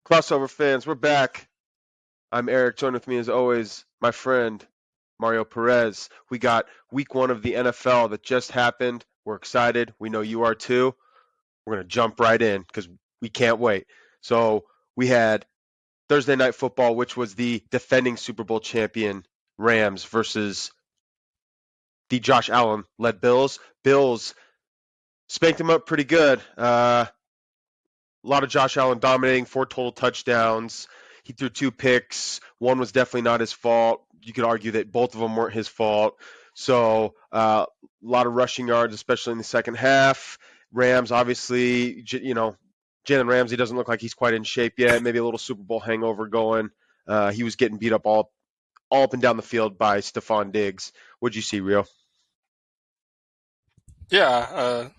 Crossover fans, we're back. I'm Eric. Joined with me as always, my friend Mario Perez. We got week 1 of the NFL that just happened. We're excited. We know you are too. We're going to jump right in because we can't wait. So we had Thursday Night Football, which was the defending Super Bowl champion Rams versus the Josh Allen-led Bills. Bills spanked them up pretty good. A lot of Josh Allen dominating, 4 total touchdowns. He threw 2 picks. One was definitely not his fault. You could argue that both of them weren't his fault. So a lot of rushing yards, especially in the second half. Rams, obviously, Jalen Ramsey doesn't look like he's quite in shape yet. Maybe a little Super Bowl hangover going. He was getting beat up all up and down the field by Stephon Diggs. What'd you see, Rio? Yeah,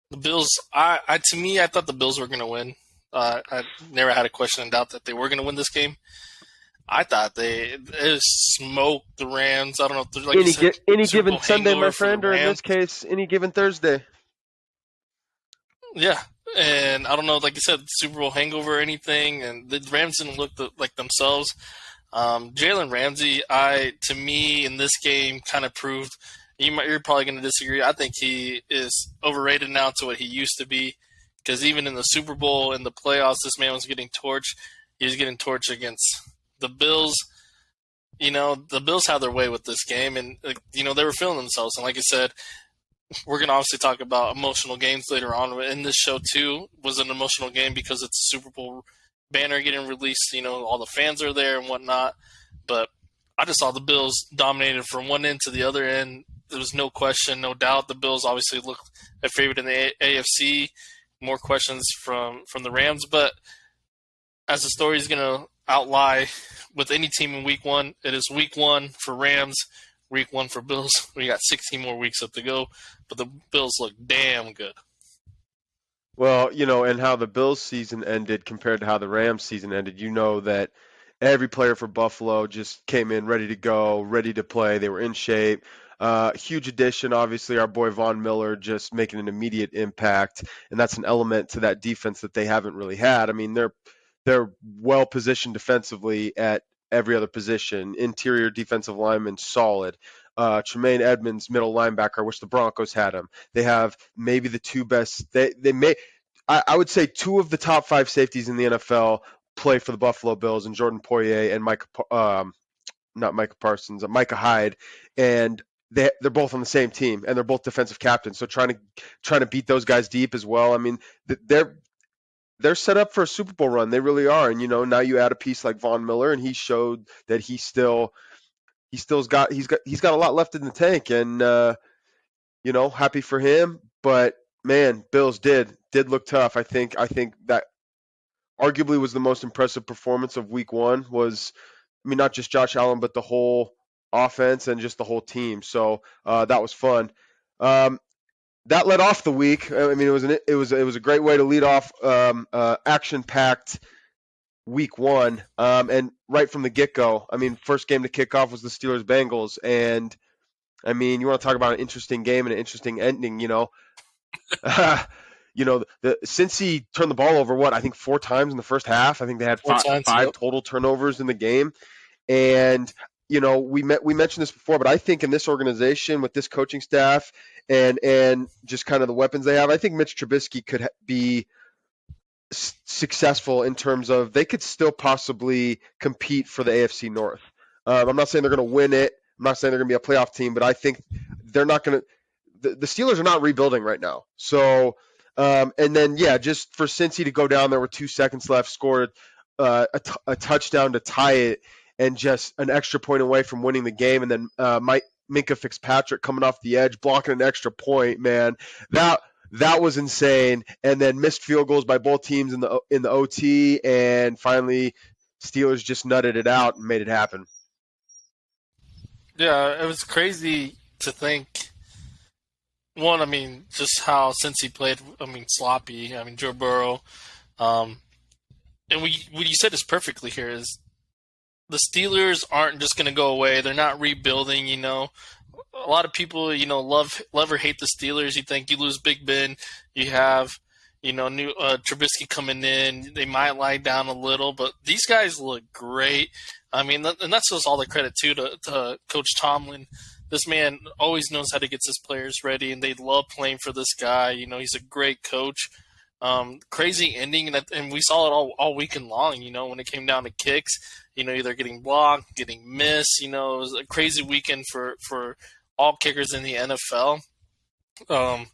the Bills. I thought the Bills were going to win. I never had a question in doubt that they were going to win this game. I thought they smoked the Rams. I don't know if there's like any given Sunday, my friend, or in this case, any given Thursday. Yeah, and I don't know, like you said, Super Bowl hangover or anything, and the Rams didn't look like themselves. Jalen Ramsey, to me, in this game, kind of proved. You're probably going to disagree. I think he is overrated now to what he used to be, because even in the Super Bowl and the playoffs, this man was getting torched. He was getting torched against the Bills. The Bills had their way with this game, and they were feeling themselves. And like I said, we're going to obviously talk about emotional games later on. In this show too was an emotional game because it's a Super Bowl banner getting released. All the fans are there and whatnot. But I just saw the Bills dominated from one end to the other end. There was no question, no doubt. The Bills obviously look a favorite in the AFC. More questions from the Rams, but as the story is going to outlie with any team in Week 1, it is Week 1 for Rams, Week 1 for Bills. We got 16 more weeks up to go, but the Bills look damn good. Well, and how the Bills season ended compared to how the Rams season ended, that every player for Buffalo just came in ready to go, ready to play. They were in shape. Huge addition, obviously, our boy Von Miller just making an immediate impact, and that's an element to that defense that they haven't really had. I mean, they're well positioned defensively at every other position. Interior defensive lineman solid. Tremaine Edmonds, middle linebacker. I wish the Broncos had him. They have maybe the two best. I would say 2 of the top 5 safeties in the NFL play for the Buffalo Bills, and Jordan Poyer and Micah Hyde, and they're both on the same team, and they're both defensive captains. So trying to beat those guys deep as well. I mean, they're set up for a Super Bowl run. They really are. And now you add a piece like Von Miller, and he showed that he's got a lot left in the tank, and happy for him. But man, Bills did look tough. I think that arguably was the most impressive performance of Week 1 was, not just Josh Allen, but the whole offense and just the whole team. So that was fun. That led off the week. I mean, it was a great way to lead off action-packed Week 1. And right from the get-go, first game to kick off was the Steelers-Bengals, and you want to talk about an interesting game and an interesting ending. Since he turned the ball over, I think 4 times in the first half. I think they had five total turnovers in the game. And, we mentioned this before, but I think in this organization with this coaching staff and just kind of the weapons they have, I think Mitch Trubisky could be successful in terms of they could still possibly compete for the AFC North. I'm not saying they're going to win it. I'm not saying they're going to be a playoff team, but I think they're not going to – the Steelers are not rebuilding right now. So and then, just for Cincy to go down there with 2 seconds left, scored a touchdown to tie it, and just an extra point away from winning the game. And then Minkah Fitzpatrick coming off the edge, blocking an extra point, man. That was insane. And then missed field goals by both teams in the OT, and finally Steelers just nutted it out and made it happen. Yeah, it was crazy to think. One, just how since he played, sloppy. Joe Burrow. And what you said is perfectly here is the Steelers aren't just going to go away. They're not rebuilding, A lot of people, love or hate the Steelers. You think you lose Big Ben, you have, New Trubisky coming in, they might lie down a little, but these guys look great. I mean, and that's just all the credit too to Coach Tomlin. This man always knows how to get his players ready, and they love playing for this guy. He's a great coach. Crazy ending, and we saw it all weekend long. When it came down to kicks, either getting blocked, getting missed. It was a crazy weekend for all kickers in the NFL. But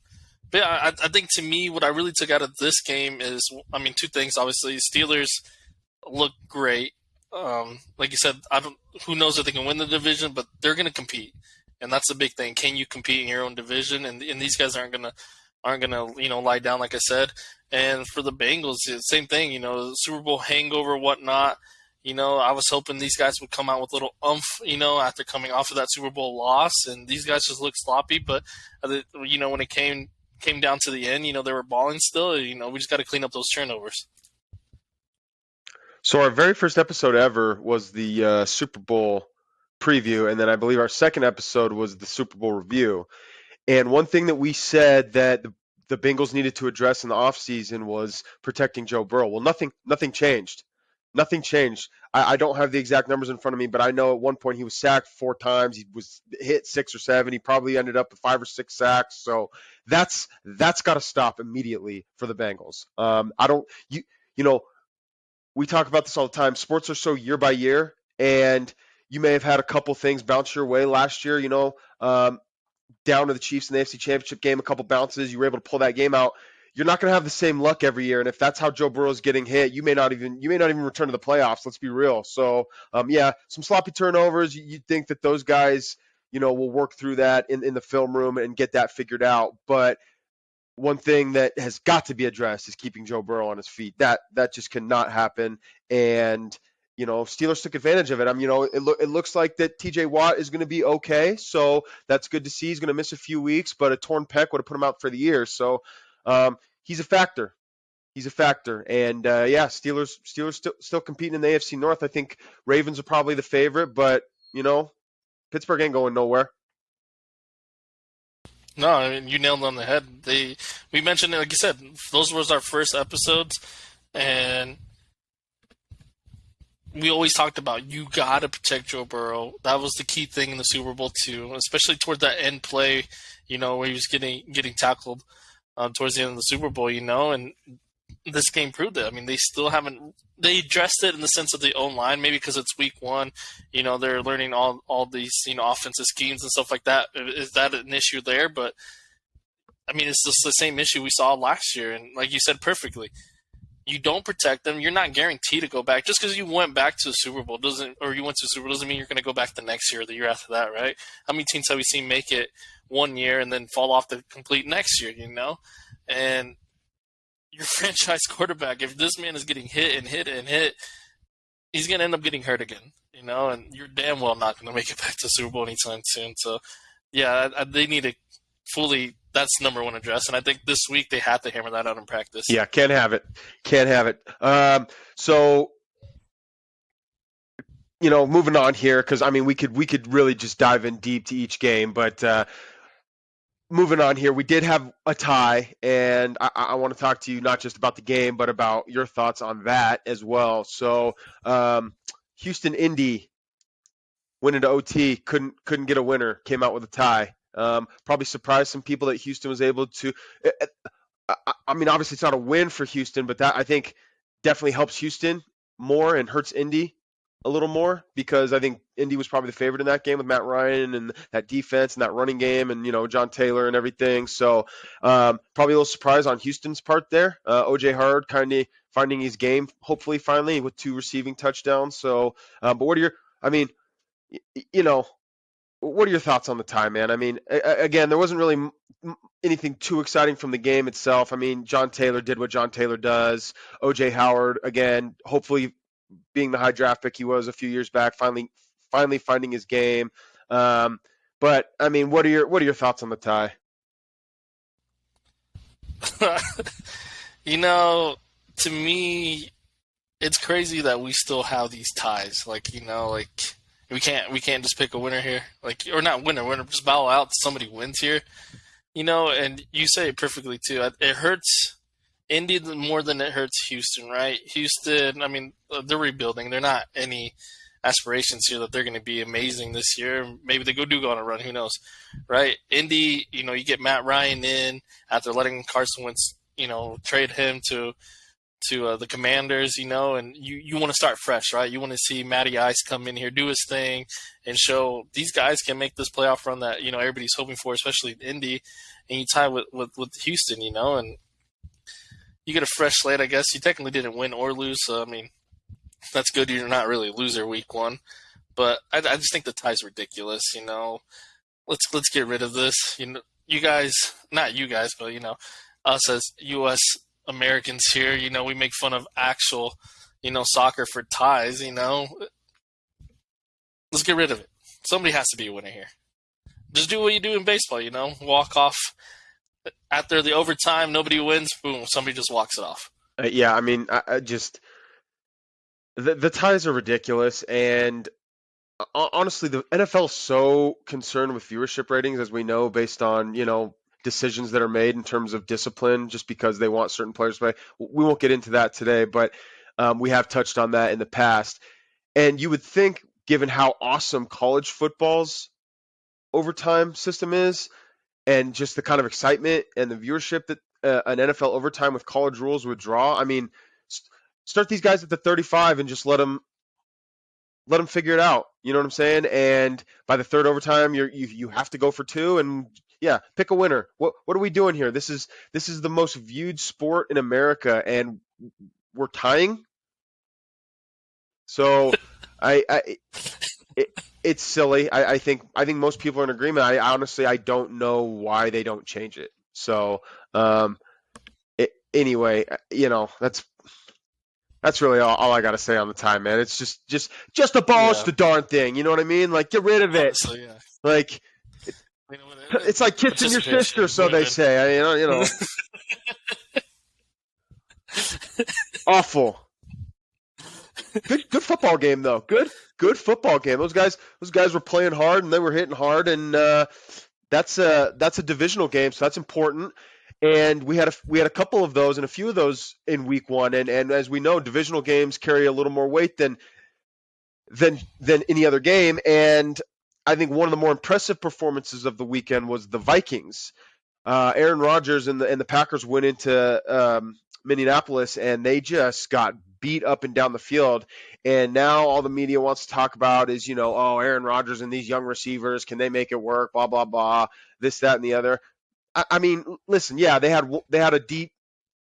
yeah, I think to me, what I really took out of this game is, two things. Obviously, Steelers look great. Like you said, who knows if they can win the division, but they're going to compete, and that's the big thing. Can you compete in your own division? And these guys aren't gonna lie down, like I said. And for the Bengals, same thing. Super Bowl hangover, whatnot. I was hoping these guys would come out with a little oomph, after coming off of that Super Bowl loss, and these guys just looked sloppy. But when it came down to the end, they were balling still. We just got to clean up those turnovers. So our very first episode ever was the Super Bowl preview, and then I believe our second episode was the Super Bowl review. And one thing that we said that the Bengals needed to address in the offseason was protecting Joe Burrow. Well, nothing changed. Nothing changed. I don't have the exact numbers in front of me, but I know at one point he was sacked 4 times. He was hit 6 or 7. He probably ended up with 5 or 6 sacks. So that's got to stop immediately for the Bengals. We talk about this all the time. Sports are so year by year, and you may have had a couple things bounce your way last year. Down to the Chiefs in the AFC Championship game, a couple bounces, you were able to pull that game out. You're not going to have the same luck every year, and if that's how Joe Burrow's getting hit, you may not even return to the playoffs. Let's be real. So, some sloppy turnovers. You'd think that those guys, will work through that in the film room and get that figured out. But one thing that has got to be addressed is keeping Joe Burrow on his feet. That just cannot happen. And Steelers took advantage of it. It looks like that T.J. Watt is going to be okay, so that's good to see. He's going to miss a few weeks, but a torn pec would have put him out for the year. So he's a factor. He's a factor. And Steelers still competing in the AFC North. I think Ravens are probably the favorite, but Pittsburgh ain't going nowhere. No, you nailed it on the head. We mentioned it, like you said, those was our first episodes, and we always talked about you got to protect Joe Burrow. That was the key thing in the Super Bowl too, especially toward that end play, where he was getting tackled towards the end of the Super Bowl, and this game proved it. They still haven't. They addressed it in the sense of the own line, maybe because it's week 1. They're learning all these offensive schemes and stuff like that. Is that an issue there? But it's just the same issue we saw last year. And like you said perfectly, you don't protect them. You're not guaranteed to go back. Just because you went back to the Super Bowl doesn't mean you're going to go back the next year or the year after that, right? How many teams have we seen make it one year and then fall off the complete next year? And your franchise quarterback, if this man is getting hit and hit and hit, he's going to end up getting hurt again, and you're damn well not going to make it back to the Super Bowl anytime soon. So, they need to fully – that's number one address, and I think this week they have to hammer that out in practice. Yeah, can't have it. So, moving on here, because, we could really just dive in deep to each game, but moving on here, we did have a tie, and I want to talk to you not just about the game, but about your thoughts on that as well. So, Houston Indy went into OT, couldn't get a winner, came out with a tie. Probably surprised some people that Houston was able to. Obviously it's not a win for Houston, but that I think definitely helps Houston more and hurts Indy a little more, because I think Indy was probably the favorite in that game with Matt Ryan and that defense and that running game and, John Taylor and everything. So probably a little surprise on Houston's part there. O.J. Howard kind of finding his game, hopefully finally, with 2 receiving touchdowns. So, but what are your thoughts on the tie, man? Again, there wasn't really anything too exciting from the game itself. John Taylor did what John Taylor does. O.J. Howard, again, hopefully being the high draft pick he was a few years back, finally finding his game. But what are your thoughts on the tie? To me, it's crazy that we still have these ties. We can't just pick a winner here, or not winner, just battle out. Somebody wins here, and you say it perfectly too. It hurts Indy more than it hurts Houston, right? Houston, I mean, they're rebuilding. They're not any aspirations here that they're going to be amazing this year. Maybe they go on a run. Who knows, right? Indy, you get Matt Ryan in after letting Carson Wentz, trade him to the Commanders, and you want to start fresh, right? You want to see Matty Ice come in here, do his thing, and show these guys can make this playoff run that everybody's hoping for, especially Indy. And you tie with Houston, and you get a fresh slate. I guess you technically didn't win or lose, so I mean that's good. You're not really a loser week one, but I just think the tie's ridiculous. Let's get rid of this. You guys, not you guys, but us as U.S. Americans here, we make fun of actual, soccer for ties. Let's get rid of it. Somebody has to be a winner here. Just do what you do in baseball. Walk off after the overtime. Nobody wins. Boom! Somebody just walks it off. Yeah, I mean, I just the ties are ridiculous, and honestly, the NFL is so concerned with viewership ratings, as we know, based on decisions that are made in terms of discipline, just because they want certain players to play. We won't get into that today, but we have touched on that in the past. And you would think, given how awesome college football's overtime system is, and just the kind of excitement and the viewership that an NFL overtime with college rules would draw, I mean, start these guys at the 35 and just let them figure it out. You know what I'm saying? And by the third overtime, you have to go for two, and yeah, pick a winner. What are we doing here? This is the most viewed sport in America, and we're tying. So it's silly. I think most people are in agreement. I honestly don't know why they don't change it. So anyway, that's really all I got to say on the time, man. It's just abolish the darn thing. You know what I mean? Like, get rid of it. Honestly, yeah. Like, it's like kissing your sister, so they say. Awful. Good football game though. Good football game. Those guys were playing hard and they were hitting hard, and that's a divisional game, so that's important. And we had a couple of those and a few of those in week one, and as we know, divisional games carry a little more weight than any other game. And I think one of the more impressive performances of the weekend was the Vikings. Aaron Rodgers and the Packers went into Minneapolis, and they just got beat up and down the field. And now all the media wants to talk about is, Aaron Rodgers and these young receivers, can they make it work? Blah, blah, blah, this, that, and the other. I mean, listen, yeah, they had a deep,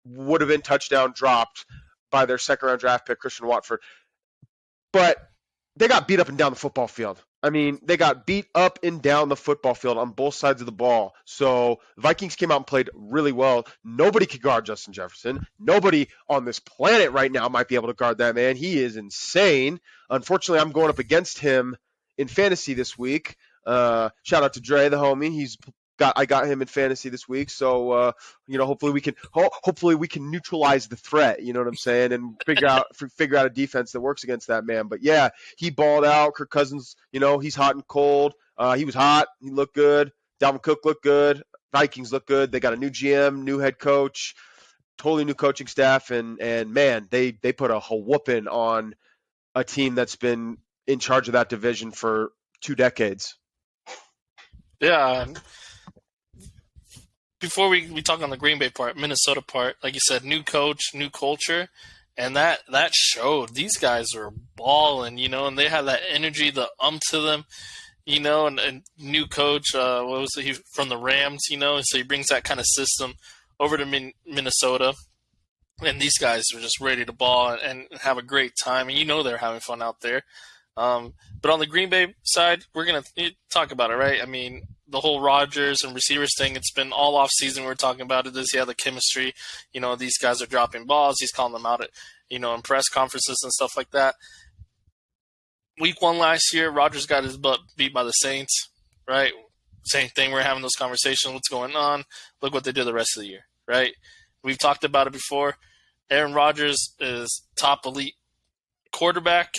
would have been touchdown dropped by their second-round draft pick, Christian Watford. But they got beat up and down the football field. I mean, they got beat up and down the football field on both sides of the ball. So the Vikings came out and played really well. Nobody could guard Justin Jefferson. Nobody on this planet right now might be able to guard that man. He is insane. Unfortunately, I'm going up against him in fantasy this week. Shout out to Dre, the homie. I got him in fantasy this week, so hopefully we can neutralize the threat. You know what I'm saying, and figure out a defense that works against that man. But yeah, he balled out. Kirk Cousins, he's hot and cold. He was hot. He looked good. Dalvin Cook looked good. Vikings look good. They got a new GM, new head coach, totally new coaching staff, and man, they put a whooping on a team that's been in charge of that division for 2 decades. Yeah. Before we talk on the Green Bay part, Minnesota part, like you said, new coach, new culture, and that showed. These guys are balling, and they have that energy, the to them, and new coach, what was it, he from the Rams, so he brings that kind of system over to Minnesota, and these guys are just ready to ball and have a great time, and they're having fun out there. But on the Green Bay side, we're going to talk about it, right? I mean, the whole Rodgers and receivers thing, it's been all off season. We're talking about it. Does he have the chemistry? These guys are dropping balls. He's calling them out at, in press conferences and stuff like that. Week one last year, Rodgers got his butt beat by the Saints, right? Same thing. We're having those conversations. What's going on? Look what they did the rest of the year, right? We've talked about it before. Aaron Rodgers is top elite quarterback.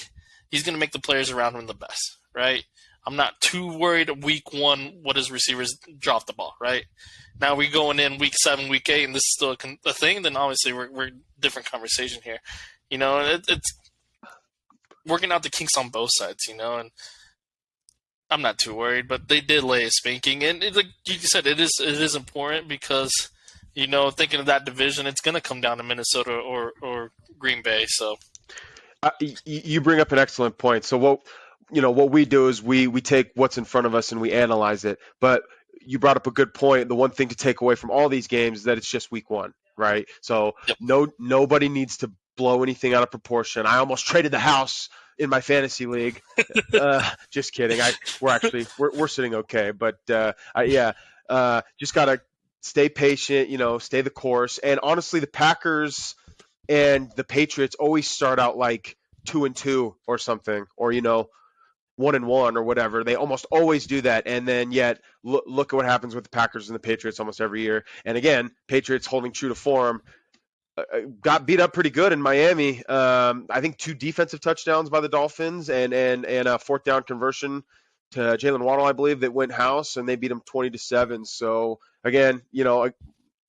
He's going to make the players around him the best, right? I'm not too worried week 1 what his receivers drop the ball, right? Now we going in week 7, week 8, and this is still a thing, then obviously we're different conversation here. It's working out the kinks on both sides, and I'm not too worried, but they did lay a spanking, and like you said, it is important because thinking of that division, it's going to come down to Minnesota or Green Bay. So you bring up an excellent point. So what we do is we take what's in front of us and we analyze it. But you brought up a good point. The one thing to take away from all these games is that it's just week 1, right? So yep. Nobody needs to blow anything out of proportion. I almost traded the house in my fantasy league. Just kidding. We're sitting okay, but just gotta stay patient. Stay the course. And honestly, the Packers and the Patriots always start out like 2-2 or something, or 1-1 or whatever. They almost always do that, and then yet look at what happens with the Packers and the Patriots almost every year. And again, Patriots holding true to form. Got beat up pretty good in Miami. I think 2 defensive touchdowns by the Dolphins and a 4th down conversion to Jalen Waddle, I believe, that went house, and they beat them 20-7. So again, I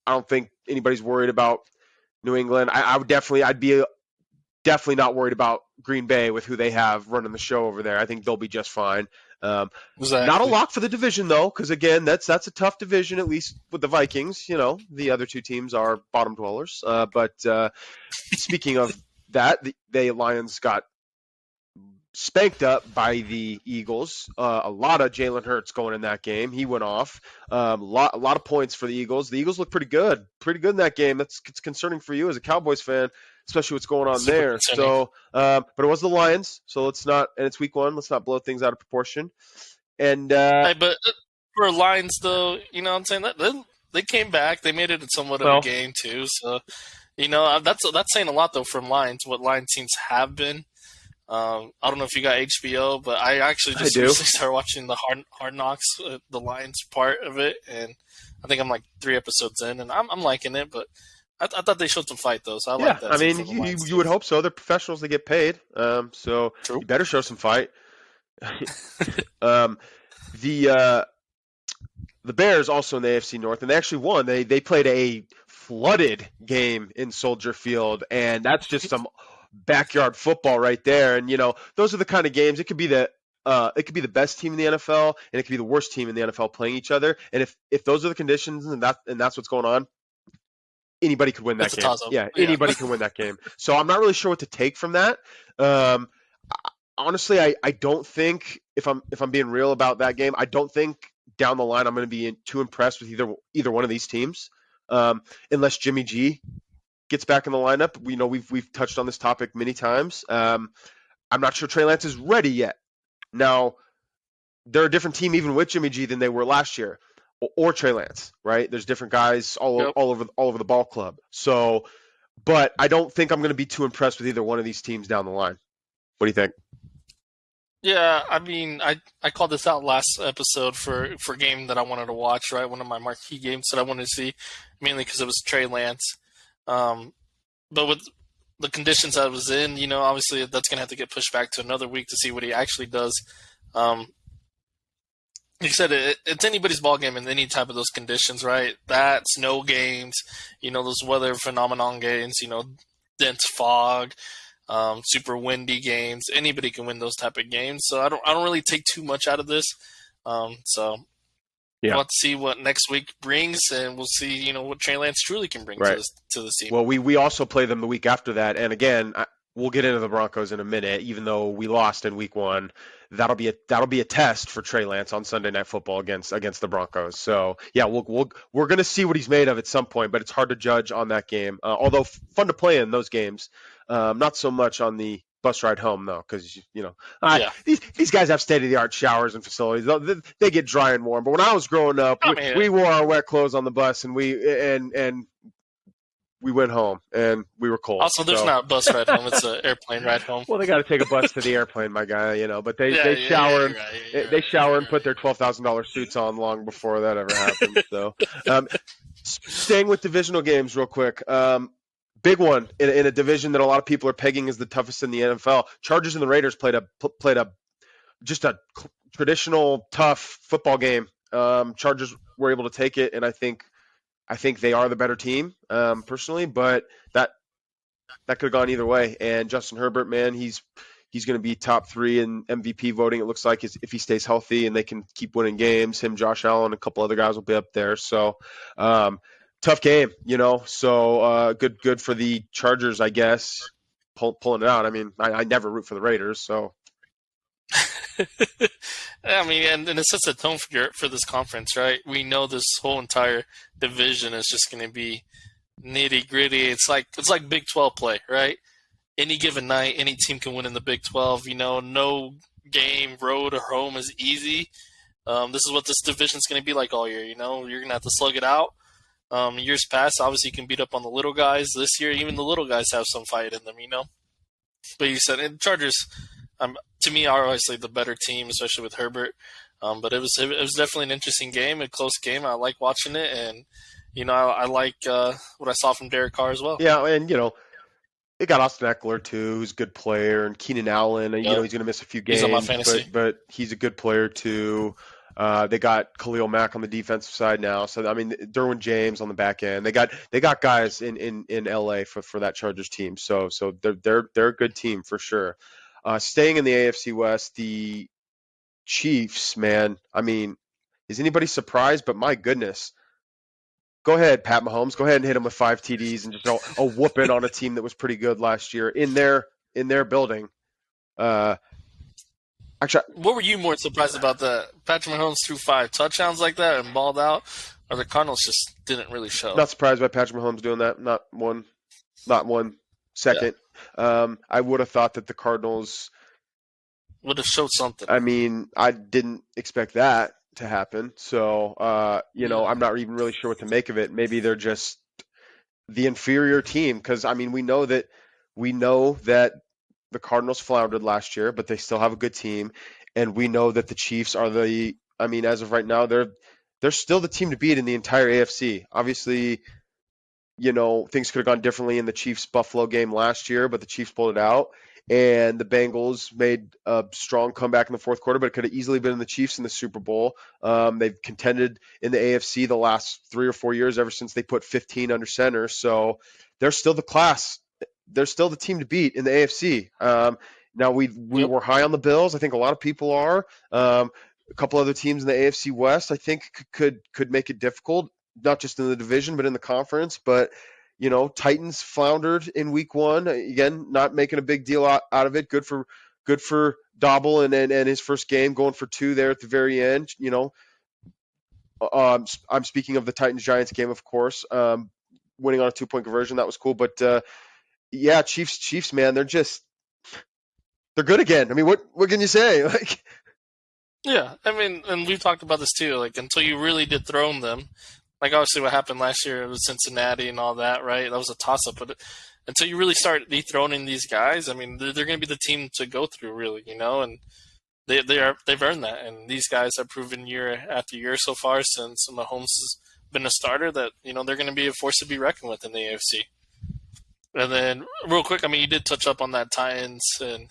don't think anybody's worried about New England. I'd be definitely not worried about Green Bay with who they have running the show over there. I think they'll be just fine. Exactly. Not a lock for the division, though, because, again, that's a tough division, at least with the Vikings. The other 2 teams are bottom dwellers. But speaking of that, the Lions got spanked up by the Eagles. A lot of Jalen Hurts going in that game. He went off. A lot of points for the Eagles. The Eagles look pretty good in that game. It's concerning for you as a Cowboys fan, especially what's going on Super there. concerning. So, but it was the Lions, so let's not. And it's week 1. Let's not blow things out of proportion. And but for Lions, though, what I'm saying, that they came back. They made it somewhat of a game too. So, that's saying a lot though from Lions. What Lions teams have been. I don't know if you got HBO, but I actually just recently started watching the Hard Knocks, the Lions part of it, and I think I'm like 3 episodes in, and I'm liking it. But I thought they showed some fight though, so I like that. I mean, you would hope so. They're professionals; they get paid, so True. You better show some fight. The Bears also in the AFC North, and they actually won. They played a flooded game in Soldier Field, and that's just some backyard football right there. And those are the kind of games. It could be the best team in the NFL, and it could be the worst team in the NFL playing each other. And if those are the conditions, and that's what's going on, anybody could win that game. Yeah, anybody can win that game. So I'm not really sure what to take from that. Honestly, I don't think, if I'm being real about that game, I don't think down the line I'm going to be too impressed with either one of these teams, unless Jimmy G gets back in the lineup. We've touched on this topic many times. I'm not sure Trey Lance is ready yet. Now, they're a different team even with Jimmy G than they were last year, or Trey Lance, right? There's different guys all over the ball club. So, but I don't think I'm going to be too impressed with either one of these teams down the line. What do you think? Yeah, I mean, I called this out last episode for a game that I wanted to watch, right? One of my marquee games that I wanted to see, mainly because it was Trey Lance. But with the conditions that I was in, obviously that's going to have to get pushed back to another week to see what he actually does. Like you said, it's anybody's ball game in any type of those conditions, right? That, snow games, those weather phenomenon games, dense fog, super windy games. Anybody can win those type of games. So I don't really take too much out of this. We'll have to see what next week brings, and we'll see, what Trey Lance truly can bring to this team. Well, we also play them the week after that, and again, we'll get into the Broncos in a minute. Even though we lost in week 1, that'll be a test for Trey Lance on Sunday Night Football against the Broncos. So yeah, we're going to see what he's made of at some point, but it's hard to judge on that game. Although fun to play in those games, not so much on the bus ride home though, because these guys have state-of-the-art showers and facilities. They get dry and warm. But when I was growing up, we wore our wet clothes on the bus, and we went home and we were cold. Also, there's not a bus ride home; it's an airplane ride home. Well, they got to take a bus to the airplane, my guy. But they shower and put their $12,000 suits on long before that ever happened. So, staying with divisional games real quick. Big one in a division that a lot of people are pegging as the toughest in the NFL. Chargers and the Raiders played a traditional tough football game. Chargers were able to take it, and I think they are the better team, personally, but that that could have gone either way. And Justin Herbert, man, he's going to be top 3 in MVP voting. It looks like if he stays healthy and they can keep winning games. Him, Josh Allen, a couple other guys will be up there. So tough game, So good for the Chargers, I guess, pulling it out. I mean, I never root for the Raiders, so. I mean, and it sets a tone for this conference, right? We know this whole entire division is just going to be nitty gritty. It's like Big 12 play, right? Any given night, any team can win in the Big 12. No game, road or home, is easy. This is what this division is going to be like all year. You're going to have to slug it out. Years past, obviously, you can beat up on the little guys. This year, even the little guys have some fight in them. But you said, and Chargers, to me, are obviously the better team, especially with Herbert. But it was definitely an interesting game, a close game. I like watching it, and I like what I saw from Derek Carr as well. Yeah, and they got Austin Eckler too, who's a good player, and Keenan Allen. He's going to miss a few games, He's on my fantasy. but he's a good player too. They got Khalil Mack on the defensive side now, so I mean Derwin James on the back end. They got guys in LA for that Chargers team, so they're a good team for sure. Staying in the AFC West, the Chiefs, man. I mean, is anybody surprised? But my goodness. Go ahead, Pat Mahomes. Go ahead and hit him with 5 TDs and just a whooping on a team that was pretty good last year in their building. Actually, what were you more surprised about? That Patrick Mahomes threw 5 touchdowns like that and balled out, or the Cardinals just didn't really show? Not surprised by Patrick Mahomes doing that. Not one second. Yeah. I would have thought that the Cardinals would have showed something. I mean, I didn't expect that to happen. So, I'm not even really sure what to make of it. Maybe they're just the inferior team because, I mean, we know that the Cardinals floundered last year, but they still have a good team. And we know that the Chiefs are as of right now, they're still the team to beat in the entire AFC. Obviously, things could have gone differently in the Chiefs-Buffalo game last year, but the Chiefs pulled it out. And the Bengals made a strong comeback in the fourth quarter, but it could have easily been the Chiefs in the Super Bowl. They've contended in the AFC the last 3 or 4 years ever since they put 15 under center. So they're still the class. They're still the team to beat in the AFC. Now we were high on the Bills. I think a lot of people are. A couple other teams in the AFC West, I think, could make it difficult, not just in the division, but in the conference. But Titans floundered in week 1. Again, not making a big deal out of it. Good for Dobble and his first game, going for 2 there at the very end. I'm speaking of the Titans-Giants game, of course. Winning on a 2-point conversion, that was cool. But yeah, Chiefs, man, they're good again. I mean, what can you say? Yeah, I mean, and we've talked about this too. Like, until you really dethrone them. Like, obviously what happened last year with Cincinnati and all that, right? That was a toss-up. But until you really start dethroning these guys, I mean, they're going to be the team to go through, really, and they've earned that. And these guys have proven year after year so far since Mahomes has been a starter that, they're going to be a force to be reckoned with in the AFC. And then, real quick, I mean, you did touch up on that Titans and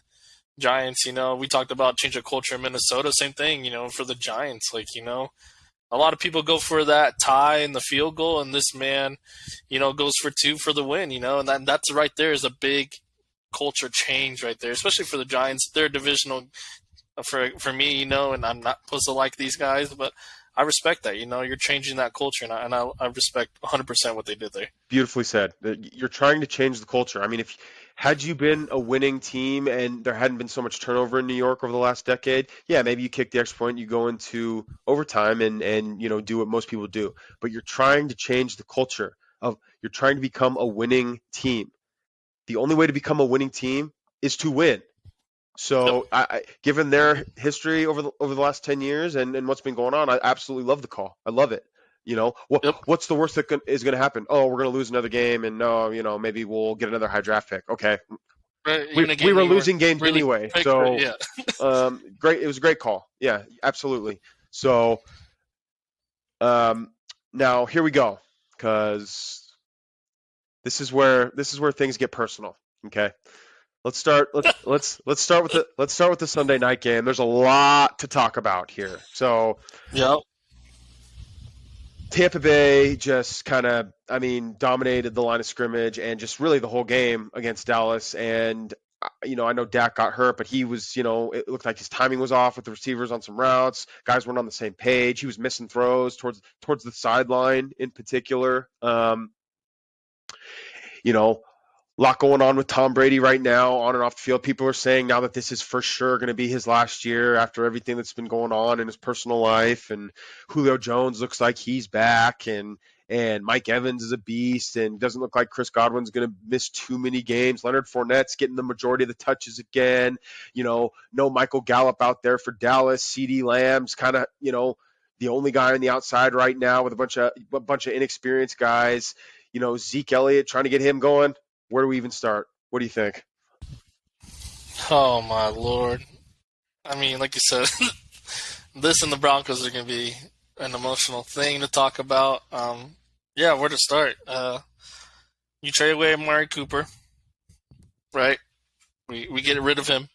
Giants. We talked about change of culture in Minnesota. Same thing, for the Giants. Like, a lot of people go for that tie and the field goal, and this man, goes for 2 for the win, and that's right there is a big culture change right there, especially for the Giants. They're divisional for me, and I'm not supposed to like these guys, but I respect that. You're changing that culture, and I respect 100% what they did there. Beautifully said. You're trying to change the culture. I mean, had you been a winning team and there hadn't been so much turnover in New York over the last decade, yeah, maybe you kick the extra point, you go into overtime and do what most people do. But you're trying to change the culture you're trying to become a winning team. The only way to become a winning team is to win. So, given their history over the last 10 years and what's been going on, I absolutely love the call. I love it. What's the worst that is going to happen? Oh, we're going to lose another game, and no, maybe we'll get another high draft pick. Okay, right, we were losing games really anyway. So, yeah. Great. It was a great call. Yeah, absolutely. So, now here we go, because this is where things get personal. Okay. let's start. Let's start with the Sunday night game. There's a lot to talk about here. So Yep. Tampa Bay just kind of, I mean, dominated the line of scrimmage and just really the whole game against Dallas. And I know Dak got hurt, but he was, it looked like his timing was off with the receivers on some routes. Guys weren't on the same page. He was missing throws towards the sideline in particular. You know, lot going on with Tom Brady right now, on and off the field. People are saying now that this is for sure going to be his last year after everything that's been going on in his personal life. And Julio Jones looks like he's back, and Mike Evans is a beast, and doesn't look like Chris Godwin's going to miss too many games. Leonard Fournette's getting the majority of the touches again. No Michael Gallup out there for Dallas. CeeDee Lamb's kind of, the only guy on the outside right now with a bunch of inexperienced guys. Zeke Elliott, trying to get him going. Where do we even start? What do you think? Oh my lord! I mean, like you said, this and the Broncos are going to be an emotional thing to talk about. Yeah, where to start? You trade away Amari Cooper, right? We get rid of him.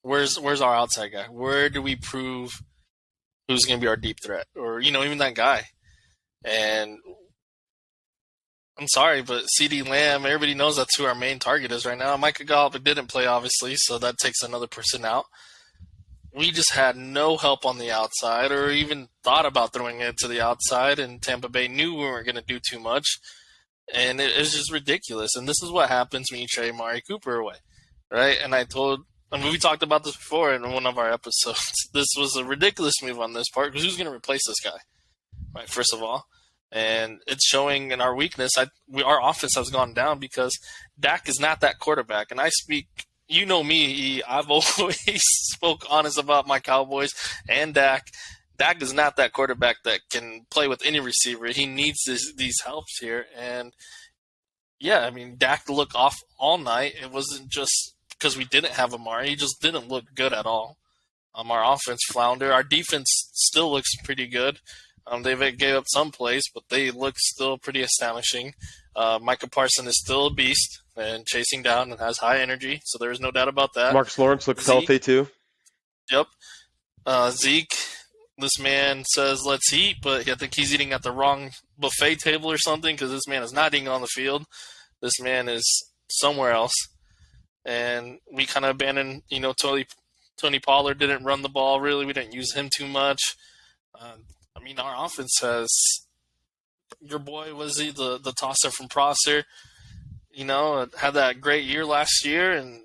Where's our outside guy? Where do we prove who's going to be our deep threat, or even that guy? And I'm sorry, but CeeDee Lamb, everybody knows that's who our main target is right now. Micah Gallup didn't play, obviously, so that takes another person out. We just had no help on the outside or even thought about throwing it to the outside, and Tampa Bay knew we weren't going to do too much, and it was just ridiculous. And this is what happens when you trade Amari Cooper away, right? And we talked about this before in one of our episodes. This was a ridiculous move on this part because who's going to replace this guy, right, first of all? And it's showing in our weakness. Our offense has gone down because Dak is not that quarterback. And I speak, you know me, I've always spoke honest about my Cowboys and Dak. Dak is not that quarterback that can play with any receiver. He needs these helps here. And, yeah, I mean, Dak looked off all night. It wasn't just because we didn't have Amari. He just didn't look good at all. Our offense floundered. Our defense still looks pretty good. They gave up some plays, but they look still pretty astonishing. Micah Parsons is still a beast and chasing down and has high energy, so there's no doubt about that. Marcus Lawrence looks healthy too. Yep. Zeke, this man says let's eat, but I think he's eating at the wrong buffet table or something because this man is not eating on the field. This man is somewhere else. And we kind of abandoned, Tony Pollard didn't run the ball really. We didn't use him too much. Our offense has your boy was he the tosser from Prosser, had that great year last year, and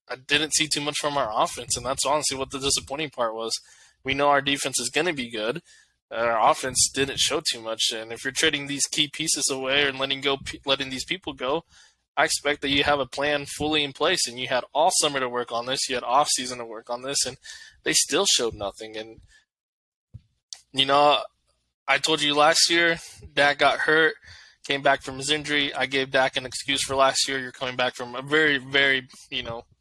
I didn't see too much from our offense, and that's honestly what the disappointing part was. We know our defense is going to be good. Our offense didn't show too much, and if you're trading these key pieces away and letting these people go, I expect that you have a plan fully in place, and you had all summer to work on this. You had off season to work on this, and they still showed nothing. And I told you last year, Dak got hurt, came back from his injury. I gave Dak an excuse for last year. You're coming back from a very, very,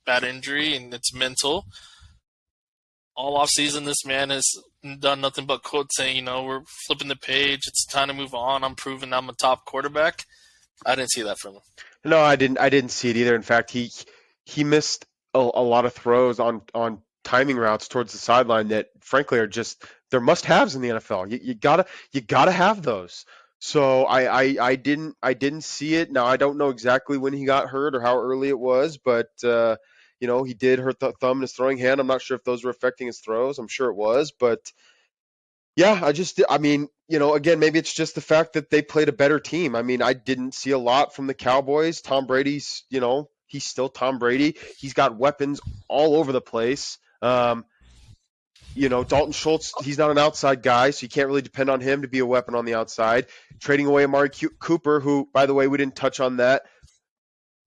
bad injury, and it's mental. All off season, this man has done nothing but quote saying, we're flipping the page. It's time to move on. I'm proving I'm a top quarterback. I didn't see that from him. No, I didn't see it either. In fact, he missed a lot of throws on timing routes towards the sideline that frankly are just they're must-haves in the NFL. You gotta have those. So I didn't see it. Now I don't know exactly when he got hurt or how early it was, but he did hurt the thumb in his throwing hand. I'm not sure if those were affecting his throws. I'm sure it was, but yeah, again, maybe it's just the fact that they played a better team. I didn't see a lot from the Cowboys. Tom Brady's, he's still Tom Brady. He's got weapons all over the place. Dalton Schultz, he's not an outside guy, so you can't really depend on him to be a weapon on the outside. Trading away Amari Cooper, who, by the way, we didn't touch on that,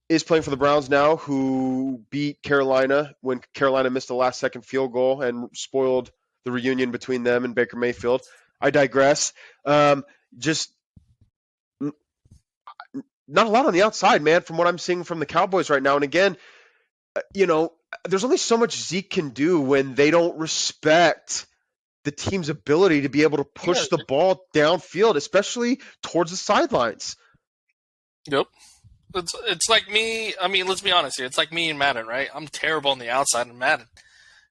is playing for the Browns now, who beat Carolina when Carolina missed a last-second field goal and spoiled the reunion between them and Baker Mayfield. I digress. Just not a lot on the outside, man, from what I'm seeing from the Cowboys right now. And again, there's only so much Zeke can do when they don't respect the team's ability to be able to push the ball downfield, especially towards the sidelines. Yep. It's like me. I mean, let's be honest here. It's like me in Madden, right? I'm terrible on the outside in Madden,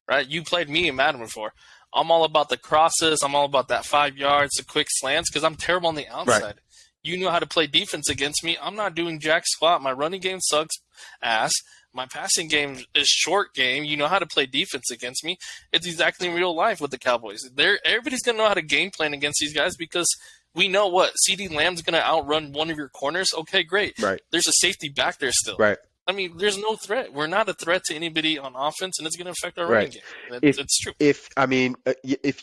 right? You played me in Madden before. I'm all about the crosses. I'm all about that 5 yards, the quick slants, because I'm terrible on the Right. outside. You know how to play defense against me. I'm not doing jack squat. My running game sucks ass. My passing game is short game. You know how to play defense against me. It's exactly in real life with the Cowboys. Everybody's gonna know how to game plan against these guys because we know what CeeDee Lamb's gonna outrun one of your corners. Okay, great. Right. There's a safety back there still. Right. I mean, there's no threat. We're not a threat to anybody on offense, and it's going to affect our running Right. game. If It's true. if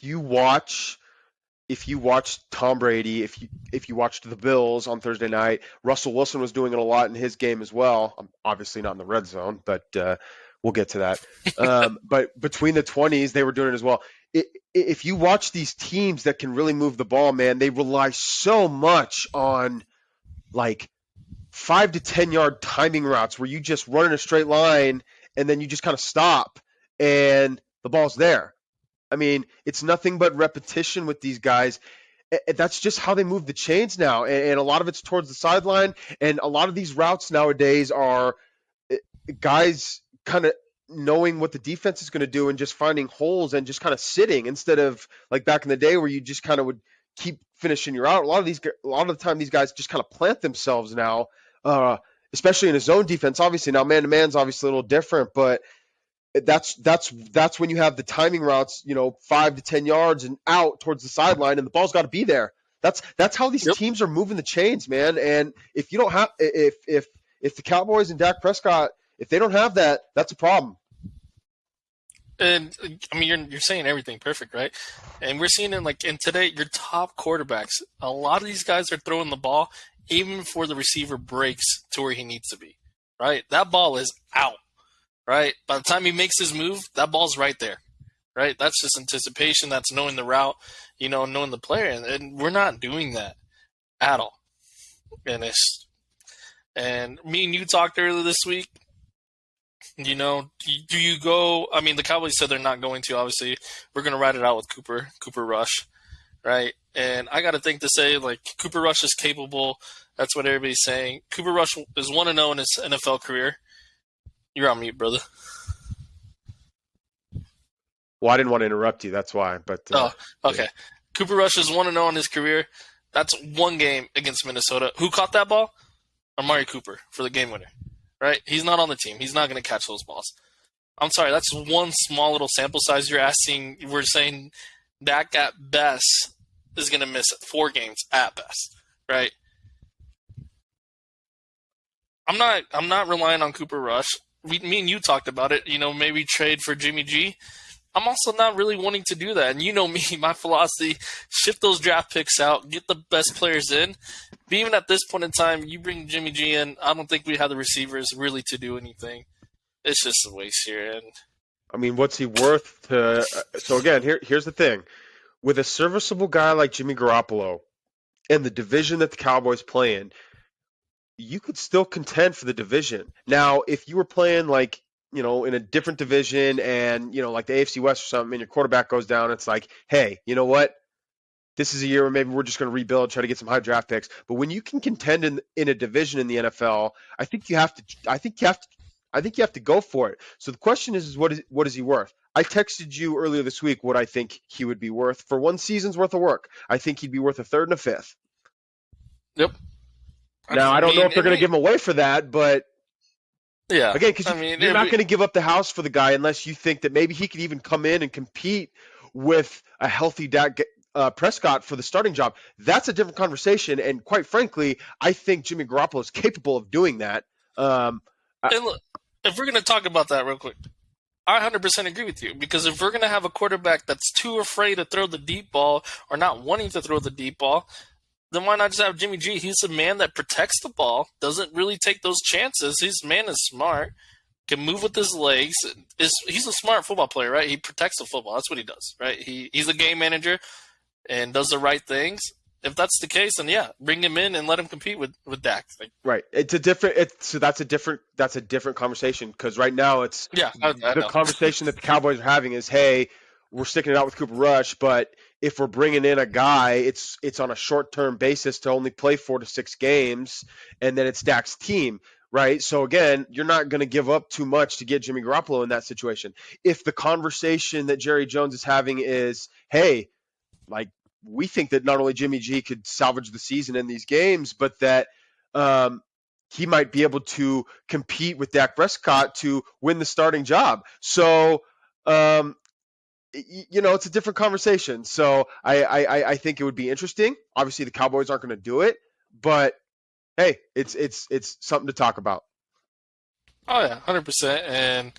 you watch Tom Brady, if you watched the Bills on Thursday night, Russell Wilson was doing it a lot in his game as well. Obviously not in the red zone, but we'll get to that. But between the 20s, they were doing it as well. If you watch these teams that can really move the ball, man, they rely so much on like 5 to 10 yard timing routes where you just run in a straight line and then you just kind of stop and the ball's there. I mean, it's nothing but repetition with these guys. That's just how they move the chains now. And a lot of it's towards the sideline. And a lot of these routes nowadays are guys kind of knowing what the defense is going to do and just finding holes and just kind of sitting instead of like back in the day where you just kind of would keep finishing your out. A lot of the time, these guys just kind of plant themselves now, especially in a zone defense. Obviously, now man to man's obviously a little different, but that's when you have the timing routes, 5 to 10 yards and out towards the sideline, and the ball's got to be there. That's how these teams are moving the chains, man. And if you don't have, if the Cowboys and Dak Prescott, if they don't have that, that's a problem. And I mean, you're saying everything perfect, right? And we're seeing it like in today, your top quarterbacks. A lot of these guys are throwing the ball even before the receiver breaks to where he needs to be, right? That ball is out, right? By the time he makes his move, that ball's right there, right? That's just anticipation. That's knowing the route, knowing the player, and we're not doing that at all. And me and you talked earlier this week. Do you go? I mean, the Cowboys said they're not going to. Obviously, we're going to ride it out with Cooper Rush, right? And I got to think to say, like, Cooper Rush is capable. That's what everybody's saying. Cooper Rush is 1-0 in his NFL career. You're on mute, brother. Well, I didn't want to interrupt you. That's why. But okay. Yeah. Cooper Rush is 1-0 in his career. That's one game against Minnesota. Who caught that ball? Amari Cooper for the game winner. Right? He's not on the team. He's not going to catch those balls. I'm sorry. That's one small little sample size you're asking. We're saying Dak at best is going to miss 4 games at best. Right? I'm not relying on Cooper Rush. Me and you talked about it. Maybe trade for Jimmy G. I'm also not really wanting to do that. And you know me, my philosophy, shift those draft picks out, get the best players in. But even at this point in time, you bring Jimmy G in, I don't think we have the receivers really to do anything. It's just a waste here. And I mean, what's he worth to so again, here's the thing. With a serviceable guy like Jimmy Garoppolo and the division that the Cowboys play in, you could still contend for the division. Now, if you were playing like in a different division and, like the AFC West or something, and your quarterback goes down, it's like, hey, you know what? This is a year where maybe we're just going to rebuild, try to get some high draft picks. But when you can contend in a division in the NFL, I think you have to go for it. So the question is what is he worth? I texted you earlier this week what I think he would be worth for one season's worth of work. I think he'd be worth a third and a fifth. Yep. Now, I don't know if they're going to give him away for that, but yeah, again, because you're not going to give up the house for the guy unless you think that maybe he could even come in and compete with a healthy Dak Prescott for the starting job. That's a different conversation, and quite frankly, I think Jimmy Garoppolo is capable of doing that. And look, if we're going to talk about that real quick, I 100% agree with you, because if we're going to have a quarterback that's too afraid to throw the deep ball or not wanting to throw the deep ball, then why not just have Jimmy G? He's a man that protects the ball, doesn't really take those chances. His man is smart, can move with his legs. He's a smart football player, right? He protects the football. That's what he does, right? He's a game manager and does the right things. If that's the case, then yeah, bring him in and let him compete with Dak. Right. That's a different conversation, because right now it's I the know. conversation that the Cowboys are having is, hey, we're sticking it out with Cooper Rush, but if we're bringing in a guy, it's on a short-term basis to only play 4 to 6 games, and then it's Dak's team, right? So again, you're not going to give up too much to get Jimmy Garoppolo in that situation. If the conversation that Jerry Jones is having is, hey, like, we think that not only Jimmy G could salvage the season in these games, but that he might be able to compete with Dak Prescott to win the starting job. So, it's a different conversation. So I think it would be interesting. Obviously, the Cowboys aren't going to do it, but hey, it's something to talk about. Oh yeah, 100%. And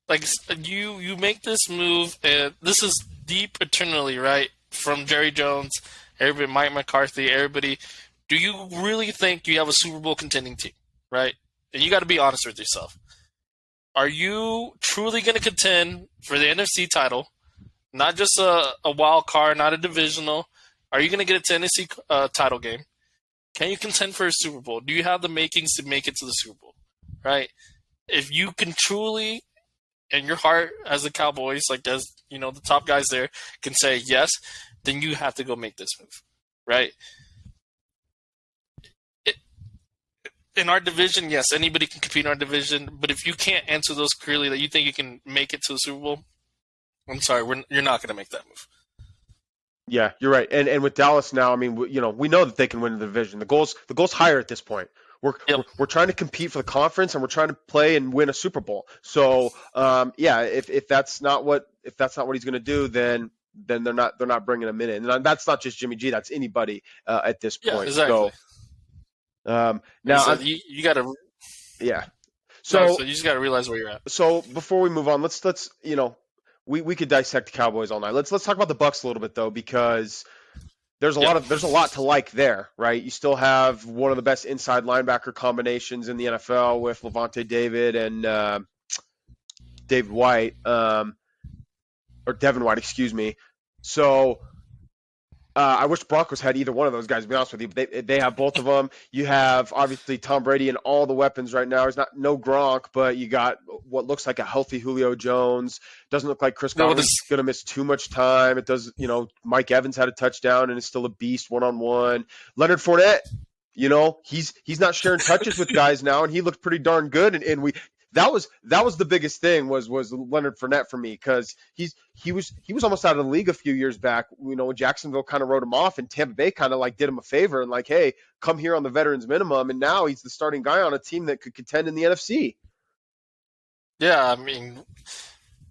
like you make this move, and this is deep eternally, right? From Jerry Jones, everybody, Mike McCarthy, everybody. Do you really think you have a Super Bowl contending team, right? And you got to be honest with yourself. Are you truly going to contend for the NFC title? Not just a wild card, not a divisional. Are you going to get a NFC title game? Can you contend for a Super Bowl? Do you have the makings to make it to the Super Bowl, right? If you can truly, in your heart as the Cowboys, like as the top guys there, can say yes, then you have to go make this move, right? In our division, yes, anybody can compete in our division, but if you can't answer those clearly that you think you can make it to the Super Bowl, I'm sorry, you're not going to make that move. Yeah, you're right. And with Dallas now, I mean, we know that they can win the division. The goal's higher at this point. We're trying to compete for the conference, and we're trying to play and win a Super Bowl. So, if that's not what he's going to do, then they're not bringing him in. And that's not just Jimmy G. That's anybody at this point. Yeah, exactly. So, now so you got to. Yeah. So you just got to realize where you're at. So before we move on, let's we could dissect the Cowboys all night. Let's talk about the Bucs a little bit though, because there's a lot to like there, right? You still have one of the best inside linebacker combinations in the NFL with Levante David and David White, or Devin White, excuse me. So I wish Broncos had either one of those guys, to be honest with you. They have both of them. You have, obviously, Tom Brady and all the weapons right now. He's no Gronk, but you got what looks like a healthy Julio Jones. Doesn't look like Chris Godwin's going to miss too much time. It does, Mike Evans had a touchdown and is still a beast one-on-one. Leonard Fournette, he's not sharing touches with guys now, and he looked pretty darn good. And that was the biggest thing was Leonard Fournette for me, because he was almost out of the league a few years back. Jacksonville kind of wrote him off, and Tampa Bay kind of like did him a favor and like, hey, come here on the veterans minimum, and now he's the starting guy on a team that could contend in the NFC. Yeah, I mean,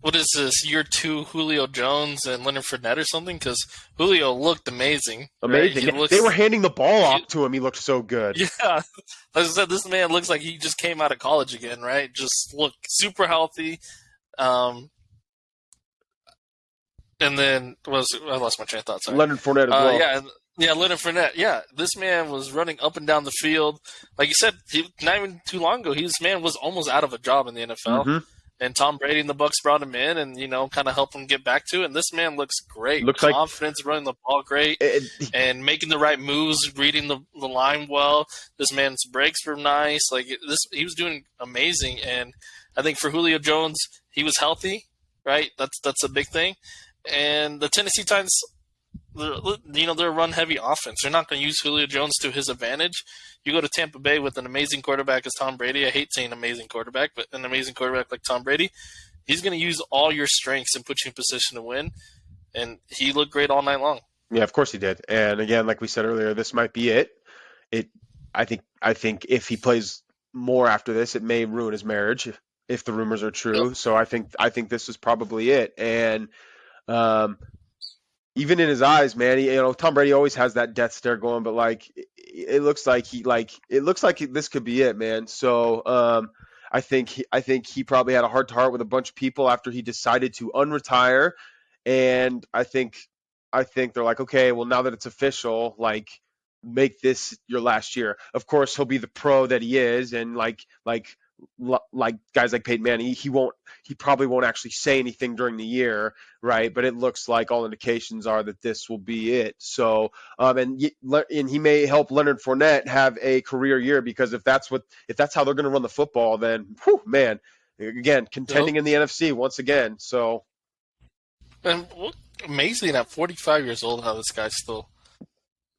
what is this, year 2 Julio Jones and Leonard Fournette or something? Because Julio looked amazing. Amazing. Right? They were handing the ball off to him. He looked so good. Yeah. As I said, this man looks like he just came out of college again, right? Just looked super healthy. And then, I lost my train of thought. Sorry. Leonard Fournette as well. Yeah, Leonard Fournette. Yeah, this man was running up and down the field. Like you said, not even too long ago, this man was almost out of a job in the NFL. Mm-hmm. And Tom Brady and the Bucs brought him in and, kind of helped him get back to it. And this man looks great. Looks confidence, running the ball great, and making the right moves, reading the line well. This man's breaks were nice. He was doing amazing. And I think for Julio Jones, he was healthy, right? That's a big thing. And the Tennessee Titans, they're a run-heavy offense. They're not going to use Julio Jones to his advantage. You go to Tampa Bay with an amazing quarterback as Tom Brady. I hate saying amazing quarterback, but an amazing quarterback like Tom Brady. He's going to use all your strengths and put you in position to win. And he looked great all night long. Yeah, of course he did. And again, like we said earlier, this might be it. I think if he plays more after this, it may ruin his marriage if the rumors are true. Yep. So I think this is probably it. And even in his eyes, man, Tom Brady always has that death stare going, but it looks like this could be it, man. So I think he probably had a heart to heart with a bunch of people after he decided to unretire, and I think they're like, okay, well, now that it's official, make this your last year. Of course, he'll be the pro that he is, and like guys like Peyton Manning, he probably won't actually say anything during the year, right? But it looks like all indications are that this will be it. So, and he may help Leonard Fournette have a career year, because if that's how they're going to run the football, then, man, again, contending in the NFC once again. So, And amazing at 45 years old how this guy's still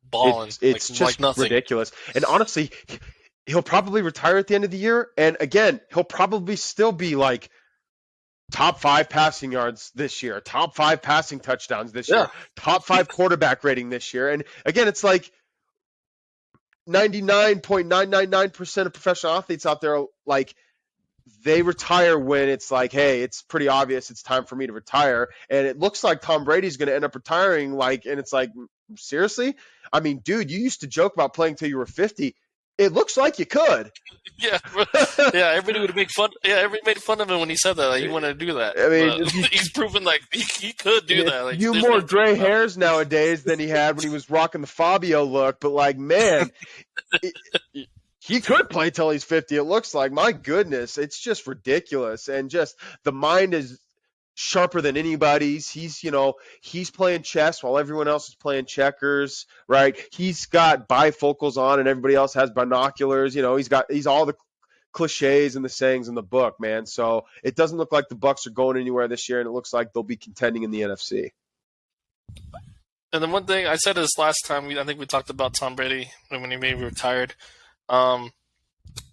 balling It's like just nothing. ridiculous. And honestly, he'll probably retire at the end of the year. And again, he'll probably still be like top 5 passing yards this year, top 5 passing touchdowns this Yeah, year, top 5 quarterback rating this year. And again, it's like 99.999% of professional athletes out there, like, they retire when it's like, hey, it's pretty obvious it's time for me to retire. And it looks like Tom Brady's going to end up retiring. Like, and it's like, seriously? I mean, dude, you used to joke about playing till you were 50. It looks like you could. yeah, yeah. Everybody would make fun. Yeah, everybody made fun of him when he said that. Like, he wanted to do that, I but mean, he's proven like he could do that. Like, few there's more no proof gray about it. hairs nowadays than he had when he was rocking the Fabio look. But like, man, it, he could play till he's 50. It looks like, my goodness, it's just ridiculous. And just the mind is sharper than anybody's. He's playing chess while everyone else is playing checkers, right? He's got bifocals on and everybody else has binoculars. He's all the cliches and the sayings in the book, man. So it doesn't look like the Bucks are going anywhere this year, and it looks like they'll be contending in the NFC. And then one thing I said this last time, I think we talked about Tom Brady when he maybe retired. Um,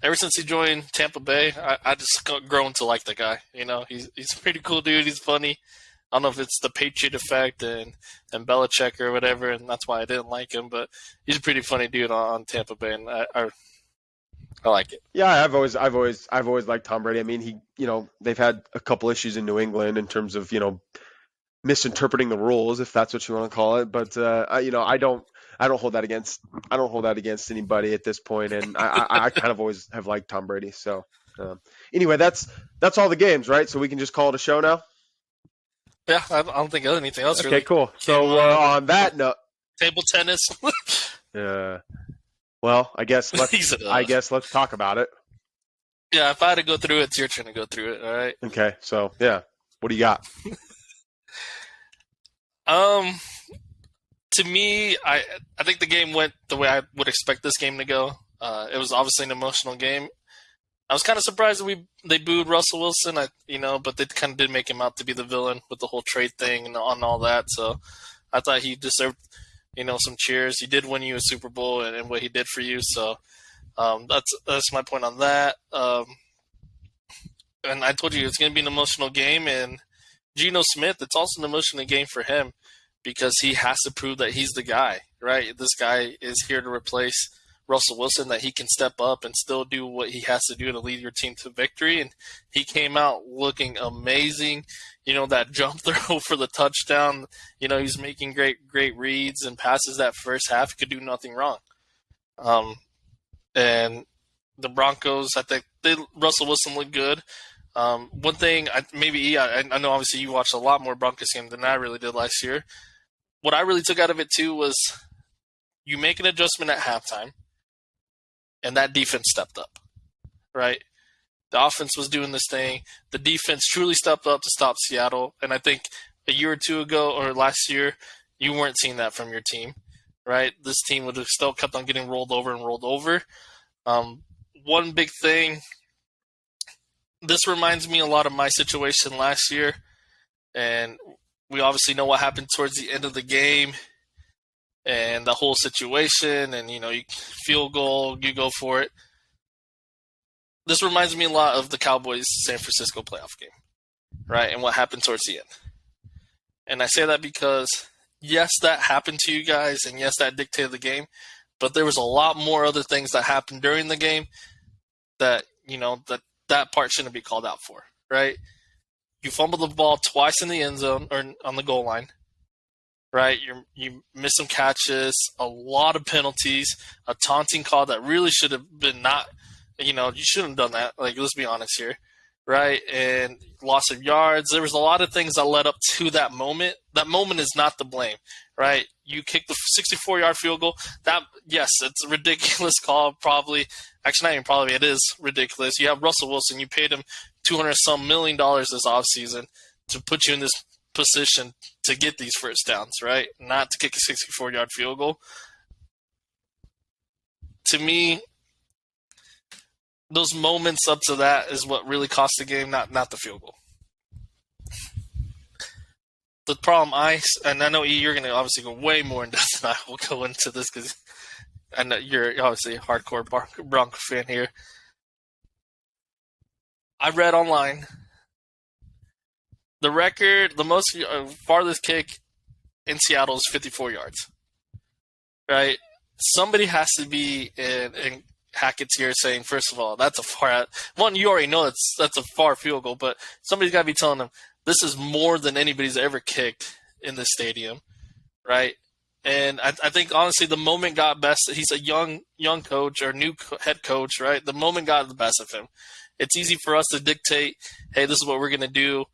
Ever since he joined Tampa Bay, I just grown to like the guy. He's a pretty cool dude. He's funny. I don't know if it's the Patriot effect and Belichick or whatever, and that's why I didn't like him. But he's a pretty funny dude on Tampa Bay, and I like it. Yeah, I've always liked Tom Brady. I mean, they've had a couple issues in New England in terms of misinterpreting the rules, if that's what you want to call it. But I don't hold that against anybody at this point, and I kind of always have liked Tom Brady. So anyway, that's all the games, right? So we can just call it a show now. Yeah, I don't think anything else Okay, really cool. came So on that note, table tennis. uh, well, I guess let's talk about it. Yeah, if I had to go through it, it's your turn to go through it. All right. Okay, so yeah, what do you got? Um, to me, I think the game went the way I would expect this game to go. It was obviously an emotional game. I was kind of surprised that they booed Russell Wilson, but they kind of did make him out to be the villain with the whole trade thing and all that. So I thought he deserved, some cheers. He did win you a Super Bowl and what he did for you. So that's my point on that. And I told you it's going to be an emotional game. And Geno Smith, it's also an emotional game for him because he has to prove that he's the guy, right? This guy is here to replace Russell Wilson, that he can step up and still do what he has to do to lead your team to victory. And he came out looking amazing. That jump throw for the touchdown, he's making great reads and passes that first half. He could do nothing wrong. And the Broncos, I think Russell Wilson looked good. One thing, I know obviously you watched a lot more Broncos game than I really did last year. What I really took out of it too was you make an adjustment at halftime, and that defense stepped up, right? The offense was doing this thing. The defense truly stepped up to stop Seattle. And I think a year or two ago or last year, you weren't seeing that from your team, right? This team would have still kept on getting rolled over and rolled over. One big thing, this reminds me a lot of my situation last year. And we obviously know what happened towards the end of the game and the whole situation. And, you field goal, you go for it. This reminds me a lot of the Cowboys San Francisco playoff game, right? And what happened towards the end. And I say that because, yes, that happened to you guys, and yes, that dictated the game, but there was a lot more other things that happened during the game that, that part shouldn't be called out for, right? You fumbled the ball twice in the end zone or on the goal line, right? You missed some catches, a lot of penalties, a taunting call that really should have been not. You shouldn't have done that. Like, let's be honest here, right? And loss of yards. There was a lot of things that led up to that moment. That moment is not the blame, right? You kicked the 64-yard field goal. Yes, it's a ridiculous call. Probably, actually, not even probably. It is ridiculous. You have Russell Wilson. You paid him $200-some million this offseason to put you in this position to get these first downs, right? Not to kick a 64-yard field goal. To me, those moments up to that is what really cost the game, not the field goal. The problem and I know you're going to obviously go way more in depth than I will go into this because I know you're obviously a hardcore Bronco fan here. I read online the record, the most farthest kick in Seattle is 54 yards. Right? Somebody has to be in Hackett's ear saying, first of all, that's a far out. One, you already know that's a far field goal, but somebody's got to be telling them this is more than anybody's ever kicked in this stadium, right? And I think honestly, the moment got best. He's a young coach or new head coach, right? The moment got the best of him. It's easy for us to dictate, hey, this is what we're gonna do,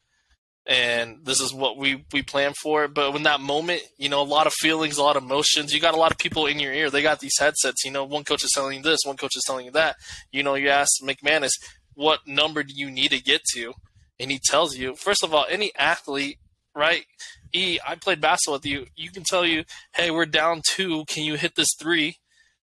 and this is what we plan for. But when that moment, a lot of feelings, a lot of emotions, you got a lot of people in your ear. They got these headsets. One coach is telling you this, one coach is telling you that. You ask McManus, what number do you need to get to? And he tells you, first of all, any athlete, right? I played basketball with you. You can tell you, hey, we're down 2. Can you hit this 3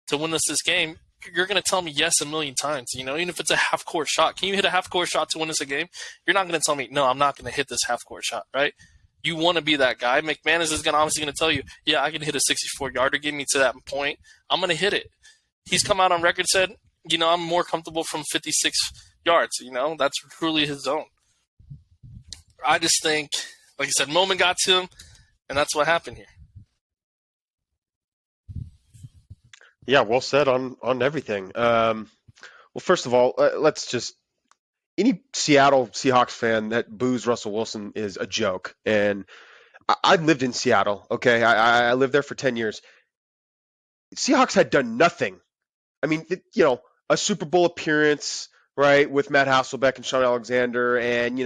to win us this game? You're going to tell me yes a million times, even if it's a half-court shot. Can you hit a half-court shot to win us a game? You're not going to tell me, no, I'm not going to hit this half-court shot, right? You want to be that guy. McManus is obviously going to tell you, yeah, I can hit a 64-yarder. Get me to that point. I'm going to hit it. He's come out on record said, I'm more comfortable from 56 yards. That's truly his zone. I just think, like I said, moment got to him, and that's what happened here. Yeah, well said on everything. Well, first of all, let's just any Seattle Seahawks fan that boos Russell Wilson is a joke. And I lived in Seattle. Okay, I lived there for 10 years. Seahawks had done nothing. I mean, a Super Bowl appearance, right, with Matt Hasselbeck and Sean Alexander, and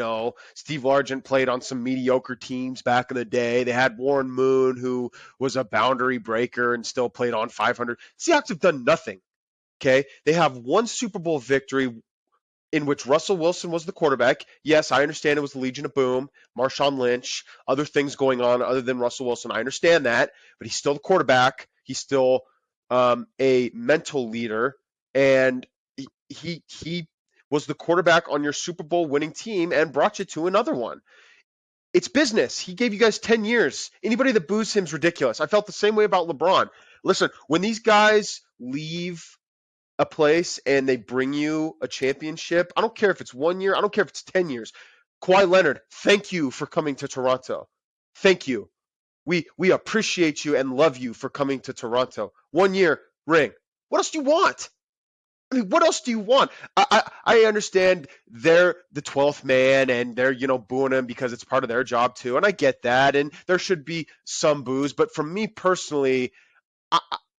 Steve Largent played on some mediocre teams back in the day. They had Warren Moon, who was a boundary breaker and still played on 500. Seahawks have done nothing. Okay, they have one Super Bowl victory in which Russell Wilson was the quarterback. Yes, I understand it was the Legion of Boom, Marshawn Lynch, other things going on other than Russell Wilson. I understand that, but he's still the quarterback. He's still a mental leader, and he was the quarterback on your Super Bowl winning team and brought you to another one. It's business. He gave you guys 10 years. Anybody that boos him is ridiculous. I felt the same way about LeBron. Listen, when these guys leave a place and they bring you a championship, I don't care if it's 1 year, I don't care if it's 10 years. Kawhi Leonard, thank you for coming to Toronto. Thank you. We appreciate you and love you for coming to Toronto. 1 year ring. What else do you want? I mean, what else do you want? I understand they're the 12th man and they're, booing him because it's part of their job too. And I get that. And there should be some boos. But for me personally,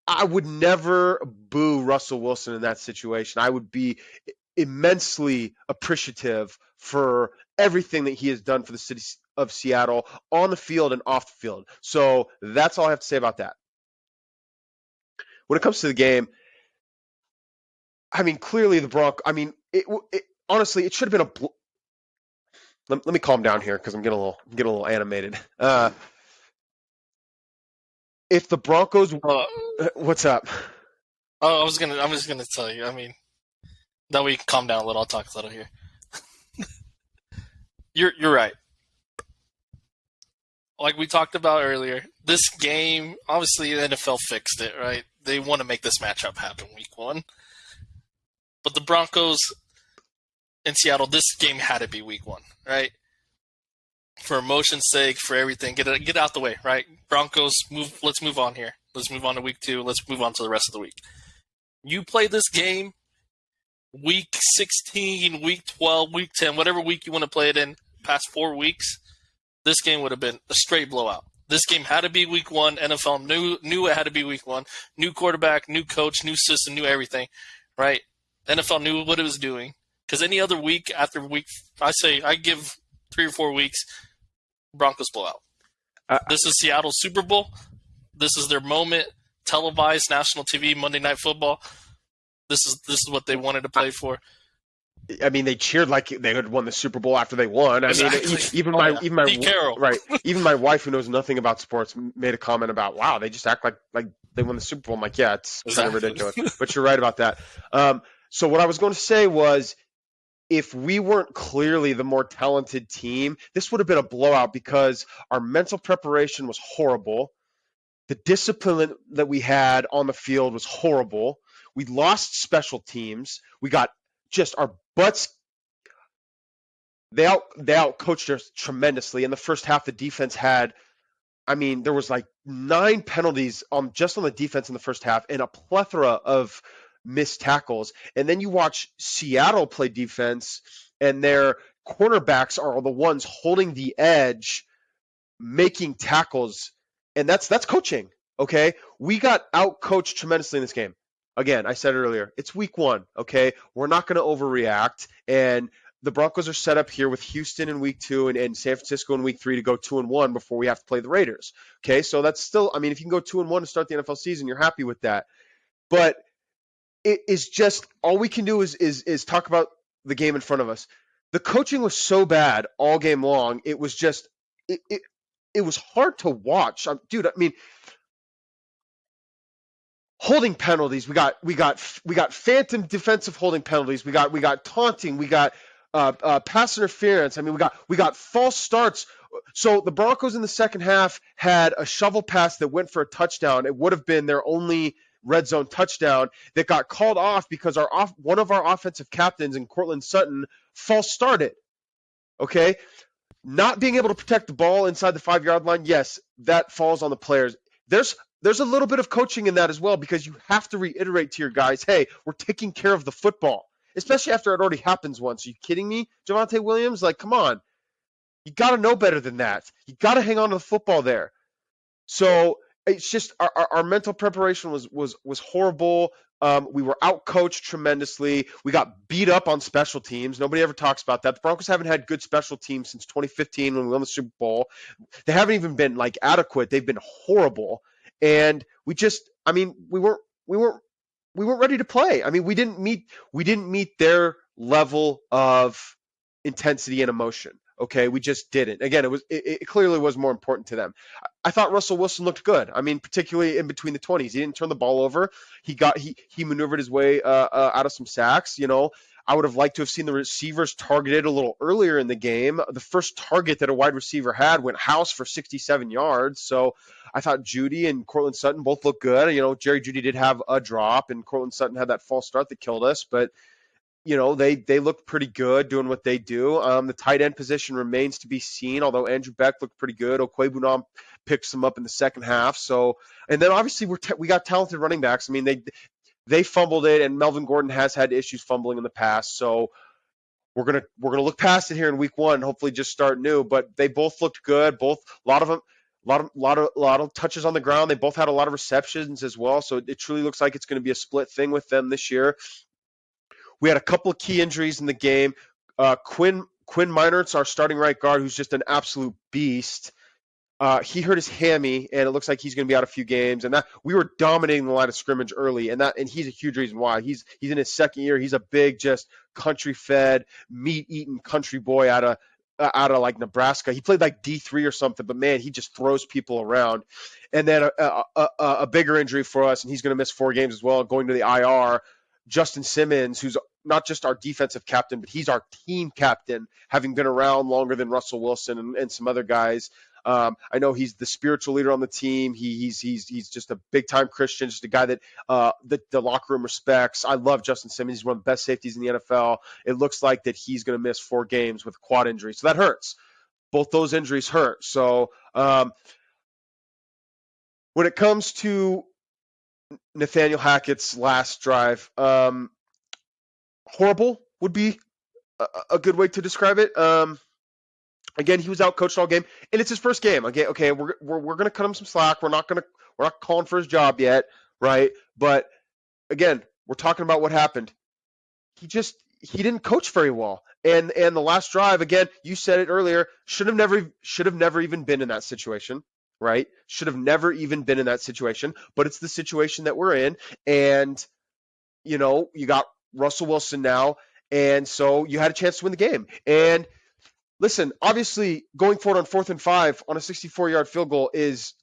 I would never boo Russell Wilson in that situation. I would be immensely appreciative for everything that he has done for the city of Seattle on the field and off the field. So that's all I have to say about that. When it comes to the game, I mean, clearly the Broncos. I mean, honestly, it should have been a. Let me calm down here because I'm getting a little animated. If the Broncos, what's up? Oh, I'm just gonna tell you. I mean, that way you can calm down a little. I'll talk a little here. You're right. Like we talked about earlier, this game, obviously the NFL fixed it, right? They want to make this matchup happen week 1. But the Broncos in Seattle, this game had to be week 1, right? For emotion's sake, for everything, get out the way, right? Broncos, let's move on here. Let's move on to week 2. Let's move on to the rest of the week. You play this game week 16, week 12, week 10, whatever week you want to play it in, past 4 weeks, this game would have been a straight blowout. This game had to be week 1. NFL knew it had to be week 1. New quarterback, new coach, new system, new everything, right? NFL knew what it was doing. Because any other week after week, I give 3 or 4 weeks, Broncos blowout. This is Seattle's Super Bowl. This is their moment. Televised national TV, Monday Night Football. This is what they wanted to play for. I mean, they cheered like they had won the Super Bowl after they won. I mean, even my wife, who knows nothing about sports, made a comment about, "Wow, they just act like they won the Super Bowl." I'm like, yeah, it's kind of ridiculous. But you're right about that. So what I was going to say was, if we weren't clearly the more talented team, this would have been a blowout because our mental preparation was horrible. The discipline that we had on the field was horrible. We lost special teams. We got just our butts. They out coached us tremendously. In the first half, the defense had, I mean, there was like 9 penalties on just on the defense in the first half and a plethora of missed tackles. And then you watch Seattle play defense, and their cornerbacks are the ones holding the edge, making tackles, and that's coaching. Okay, we got out coached tremendously in this game. Again, I said it earlier, it's week 1. Okay, we're not going to overreact, and the Broncos are set up here with Houston in week 2 and San Francisco in week 3 to go 2-1 before we have to play the Raiders. Okay, so that's still, I mean, if you can go 2-1 to start the NFL season, you're happy with that. But it is just, all we can do is talk about the game in front of us. The coaching was so bad all game long. It was just it was hard to watch. Dude, I mean, holding penalties. We got phantom defensive holding penalties. We got taunting. We got pass interference. I mean, we got false starts. So the Broncos in the second half had a shovel pass that went for a touchdown. It would have been their only red zone touchdown that got called off because one of our offensive captains in Cortland Sutton false started. Okay, not being able to protect the ball inside the 5-yard line, yes, that falls on the players. There's a little bit of coaching in that as well, because you have to reiterate to your guys, hey, we're taking care of the football, especially after it already happens once. Are you kidding me, Javonte Williams? Like, come on. You got to know better than that. You got to hang on to the football there. So it's just our mental preparation was horrible. We were outcoached tremendously. We got beat up on special teams. Nobody ever talks about that. The Broncos haven't had good special teams since 2015 when we won the Super Bowl. They haven't even been like adequate. They've been horrible. And we just, I mean, we weren't ready to play. I mean, we didn't meet their level of intensity and emotion. Okay, we just didn't. Again, it clearly was more important to them. I thought Russell Wilson looked good. I mean, particularly in between the 20s, he didn't turn the ball over. He maneuvered his way out of some sacks. You know, I would have liked to have seen the receivers targeted a little earlier in the game. The first target that a wide receiver had went house for 67 yards. So I thought Jeudy and Cortland Sutton both looked good. You know, Jerry Jeudy did have a drop, and Cortland Sutton had that false start that killed us, but you know, they looked pretty good doing what they do. The tight end position remains to be seen, although Andrew Beck looked pretty good. Okwebunam picks them up in the second half. So, and then obviously we got talented running backs. I mean, they fumbled it, and Melvin Gordon has had issues fumbling in the past. So we're gonna look past it here in week 1. Hopefully, just start new. But they both looked good. Both a lot of them. A lot of touches on the ground. They both had a lot of receptions as well. So it truly looks like it's going to be a split thing with them this year. We had a couple of key injuries in the game. Quinn Meinert's our starting right guard, who's just an absolute beast. He hurt his hammy, and it looks like he's going to be out a few games. And that we were dominating the line of scrimmage early, and he's a huge reason why. He's in his second year. He's a big, just country-fed, meat-eating country boy out of like Nebraska. He played like D3 or something, but man, he just throws people around. And then a bigger injury for us, and he's going to miss 4 games as well, going to the IR. Justin Simmons, who's not just our defensive captain, but he's our team captain, having been around longer than Russell Wilson and some other guys. I know he's the spiritual leader on the team. He's just a big time Christian, just a guy that the locker room respects. I love Justin Simmons. He's one of the best safeties in the NFL. It looks like that he's going to miss 4 games with a quad injury, so that hurts. Both those injuries hurt. So when it comes to Nathaniel Hackett's last drive, horrible would be a good way to describe it. Again, he was out coached all game, and it's his first game. Okay, we're gonna cut him some slack. We're not calling for his job yet, right? But again, we're talking about what happened. He didn't coach very well, and the last drive, again, you said it earlier, should have never even been in that situation. Right? Should have never even been in that situation, but it's the situation that we're in. And, you know, you got Russell Wilson now, and so you had a chance to win the game. And listen, obviously going forward on 4th and 5 on a 64-yard field goal it's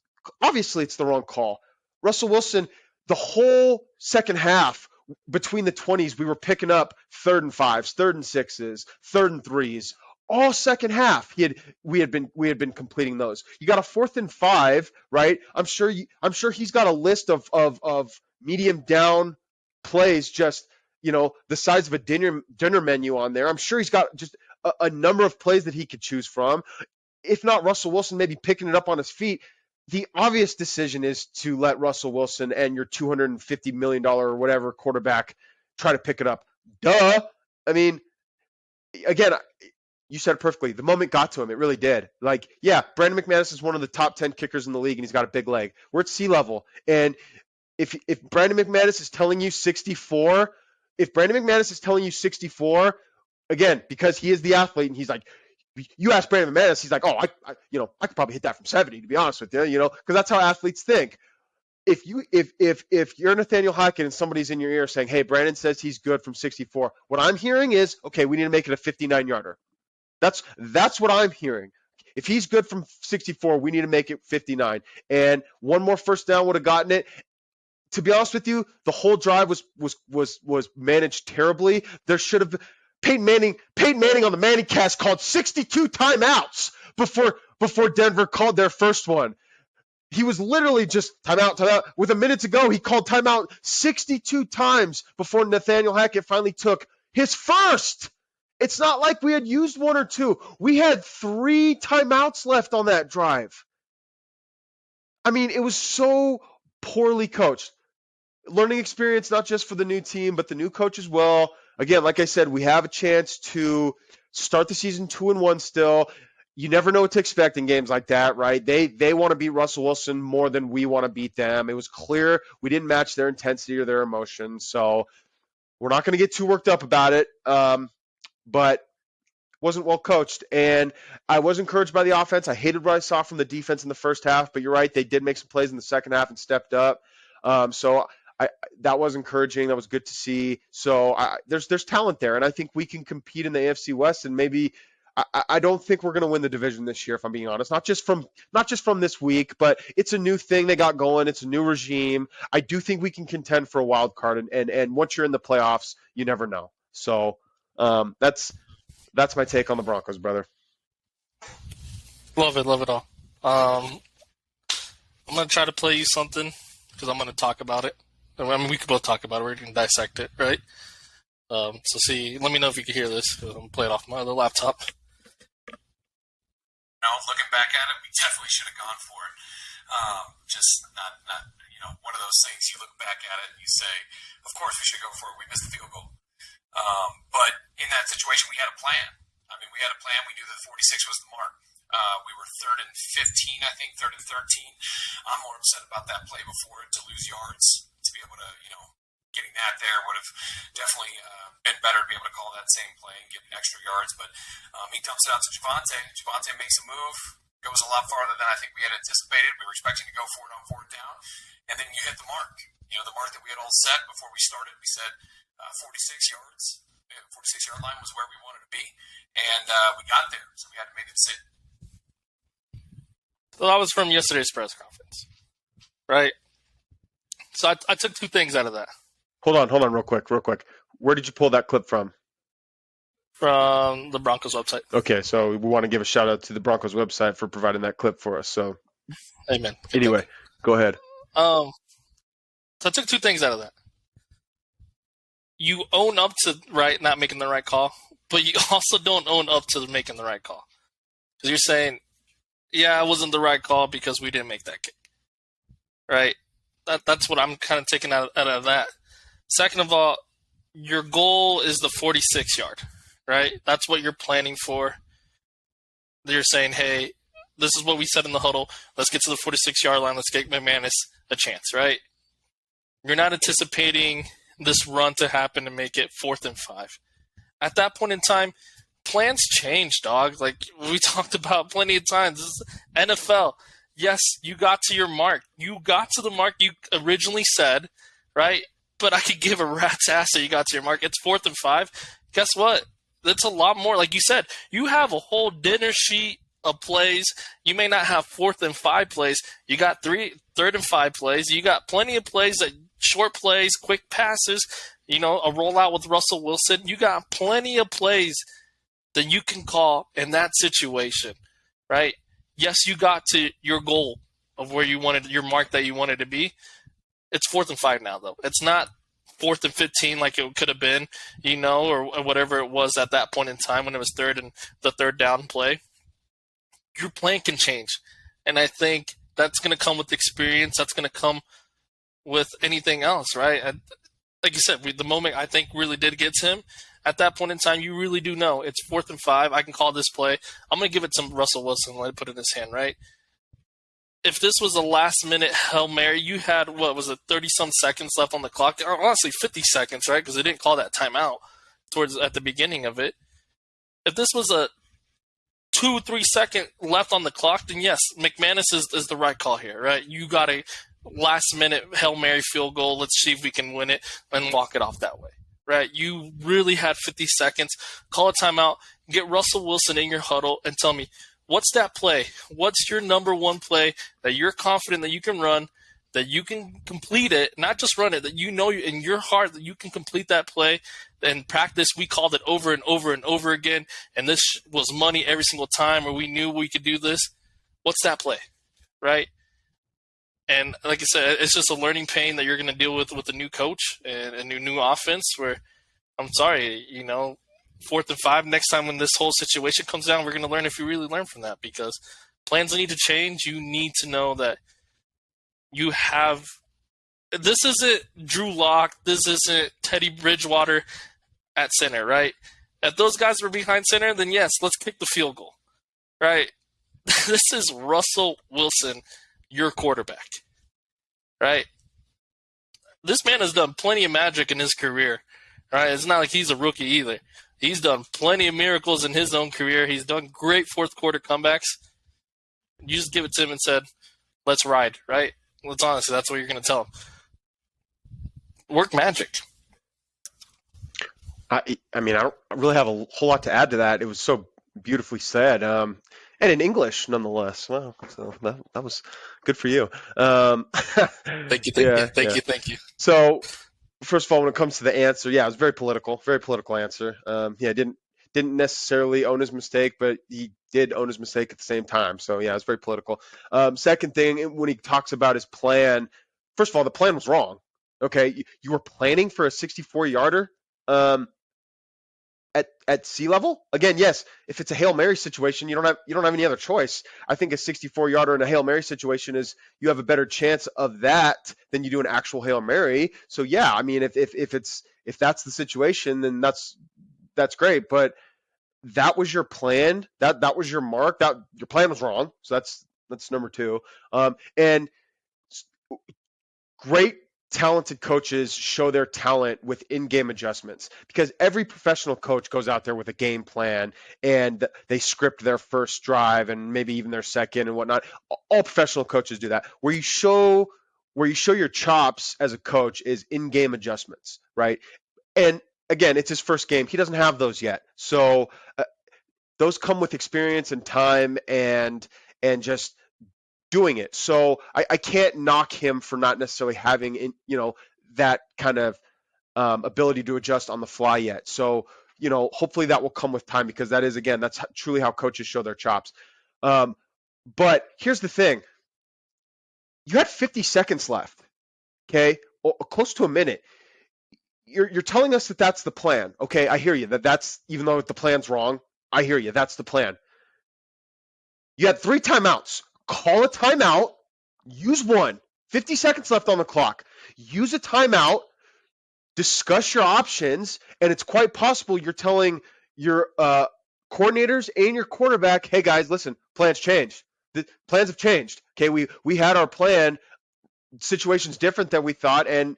the wrong call. Russell Wilson, the whole second half between the 20s, we were picking up 3rd and 5s, 3rd and 6s, 3rd and 3s, all second half. We had been completing those. You got a 4th and 5, right? I'm sure he's got a list of medium down plays, just the size of a dinner menu on there. I'm sure he's got just a number of plays that he could choose from. If not Russell Wilson maybe picking it up on his feet, the obvious decision is to let Russell Wilson and your $250 million or whatever quarterback try to pick it up. Duh. I mean, again, you said it perfectly. The moment got to him. It really did. Like, yeah, Brandon McManus is one of the top 10 kickers in the league, and he's got a big leg. We're at sea level. And if Brandon McManus is telling you 64, again, because he is the athlete, and he's like, you ask Brandon McManus, he's like, oh, I could probably hit that from 70, to be honest with you, because that's how athletes think. If you're Nathaniel Hackett and somebody's in your ear saying, hey, Brandon says he's good from 64, what I'm hearing is, okay, we need to make it a 59-yarder. That's what I'm hearing. If he's good from 64, we need to make it 59. And one more first down would have gotten it. To be honest with you, the whole drive was managed terribly. There should have Peyton Manning on the Manning cast called 62 timeouts before Denver called their first one. He was literally just timeout. With a minute to go, he called timeout 62 times before Nathaniel Hackett finally took his first. It's not like we had used one or two. We had 3 timeouts left on that drive. I mean, it was so poorly coached. Learning experience, not just for the new team, but the new coach as well. Again, like I said, we have a chance to start the season 2-1 still. You never know what to expect in games like that, right? They want to beat Russell Wilson more than we want to beat them. It was clear we didn't match their intensity or their emotions, so we're not going to get too worked up about it. But wasn't well coached, and I was encouraged by the offense. I hated what I saw from the defense in the first half, but you're right, they did make some plays in the second half and stepped up. So that was encouraging. That was good to see. So there's talent there, and I think we can compete in the AFC West. And maybe I don't think we're going to win the division this year, if I'm being honest. Not just from this week, but it's a new thing they got going. It's a new regime. I do think we can contend for a wild card, and once you're in the playoffs, you never know. So that's my take on the Broncos, brother. Love it all. I'm going to try to play you something because I'm going to talk about it. I mean, we could both talk about it. We're going to dissect it, right? So let me know if you can hear this because I'm playing off my other laptop. Looking back at it, we definitely should have gone for it. Just not one of those things. You look back at it and you say, of course we should go for it. We missed the field goal. But in that situation, we had a plan. I mean, we had a plan. We knew that 46 was the mark. We were 3rd and 15, I think, 3rd and 13. I'm more upset about that play before to lose yards. To be able to, getting that there would have definitely been better to be able to call that same play and get extra yards. But he dumps it out to Javonte. Javonte makes a move, goes a lot farther than I think we had anticipated. We were expecting to go for it on 4th down. And then you hit the mark. The mark that we had all set before we started. We said 46 yards. The 46-yard line was where we wanted to be. And we got there. So we had to make a decision. So that was from yesterday's press conference, right? So I took 2 things out of that. Hold on, real quick. Where did you pull that clip from? From the Broncos website. Okay, so we want to give a shout out to the Broncos website for providing that clip for us. So, amen. Anyway, go ahead. So I took 2 things out of that. You own up to not making the right call, but you also don't own up to making the right call. Because you're saying, yeah, it wasn't the right call because we didn't make that kick. Right? That's what I'm kind of taking out of that. Second of all, your goal is the 46-yard, right? That's what you're planning for. You're saying, hey, this is what we said in the huddle. Let's get to the 46-yard line. Let's get McManus a chance, right? You're not anticipating this run to happen to make it 4th and 5. At that point in time, plans change, dog. Like we talked about plenty of times. This is NFL. Yes, you got to your mark. You got to the mark you originally said, right? But I could give a rat's ass that you got to your mark. It's 4th and 5. Guess what? That's a lot more. Like you said, you have a whole dinner sheet of plays. You may not have 4th and 5 plays. You got 3rd and 5 plays. You got plenty of plays, that short plays, quick passes. a rollout with Russell Wilson. You got plenty of plays that you can call in that situation, right? Yes, you got to your goal of where you wanted your mark that you wanted to be. It's 4th and 5 now, though. It's not 4th and 15 like it could have been, or whatever it was at that point in time when it was third and the third down play. Your plan can change. And I think that's going to come with experience. That's going to come with anything else, right? Like you said, the moment I think really did get to him, at that point in time, you really do know it's 4th and 5. I can call this play. I'm going to give it to Russell Wilson, let it put it in his hand, right? If this was a last-minute Hail Mary, you had, 30-some seconds left on the clock? Honestly, 50 seconds, right? Because they didn't call that timeout at the beginning of it. If this was a 2-3 second left on the clock, then yes, McManus is the right call here, right? You got a last-minute Hail Mary field goal. Let's see if we can win it and walk it off that way, right? You really had 50 seconds. Call a timeout. Get Russell Wilson in your huddle and tell me, what's that play? What's your number one play that you're confident that you can run, that you can complete it, not just run it, that you know in your heart that you can complete that play. In practice, we called it over and over and over again, and this was money every single time, or we knew we could do this. What's that play, right? And like I said, it's just a learning pain that you're going to deal with a new coach and a new offense where, I'm sorry, 4th and 5, next time when this whole situation comes down, we're going to learn if you really learn from that, because plans need to change. You need to know that you have – this isn't Drew Lock. This isn't Teddy Bridgewater at center, right? If those guys were behind center, then yes, let's kick the field goal, right? This is Russell Wilson, your quarterback, right? This man has done plenty of magic in his career, right? It's not like he's a rookie either. He's done plenty of miracles in his own career. He's done great fourth quarter comebacks. You just give it to him and said, let's ride, right? Let's honestly, that's what you're going to tell him. Work magic. I mean, I don't really have a whole lot to add to that. It was so beautifully said, and in English, nonetheless. Wow, so that was good for you. Thank you. So, first of all, when it comes to the answer, it was very political answer. Didn't necessarily own his mistake, but he did own his mistake at the same time. So, it was very political. Second thing, when he talks about his plan, first of all, the plan was wrong. Okay, you were planning for a 64-yarder at sea level. Again, yes, if it's a Hail Mary situation, you don't have any other choice. I think a 64-yarder in a Hail Mary situation is you have a better chance of that than you do an actual Hail Mary. So I mean, if that's the situation, then that's great. But that was your plan. That was your mark. That your plan was wrong. So that's number two. And great talented coaches show their talent with in-game adjustments, because every professional coach goes out there with a game plan and they script their first drive and maybe even their second and whatnot. All professional coaches do that. Where you show your chops as a coach is in-game adjustments, right? And again, it's his first game. He doesn't have those yet. So those come with experience and time and just doing it. So I can't knock him for not necessarily having that kind of ability to adjust on the fly yet. So hopefully that will come with time, because that's truly how coaches show their chops. But here's the thing: you had 50 seconds left, okay, or close to a minute. You're telling us that that's the plan. Okay, I hear you. That's even though the plan's wrong. I hear you. That's the plan. You had 3 timeouts. Call a timeout, use one. 50 seconds left on the clock. Use a timeout, discuss your options, and it's quite possible you're telling your coordinators and your quarterback, hey guys, listen, plans changed. The plans have changed. Okay, we had our plan. Situation's different than we thought, and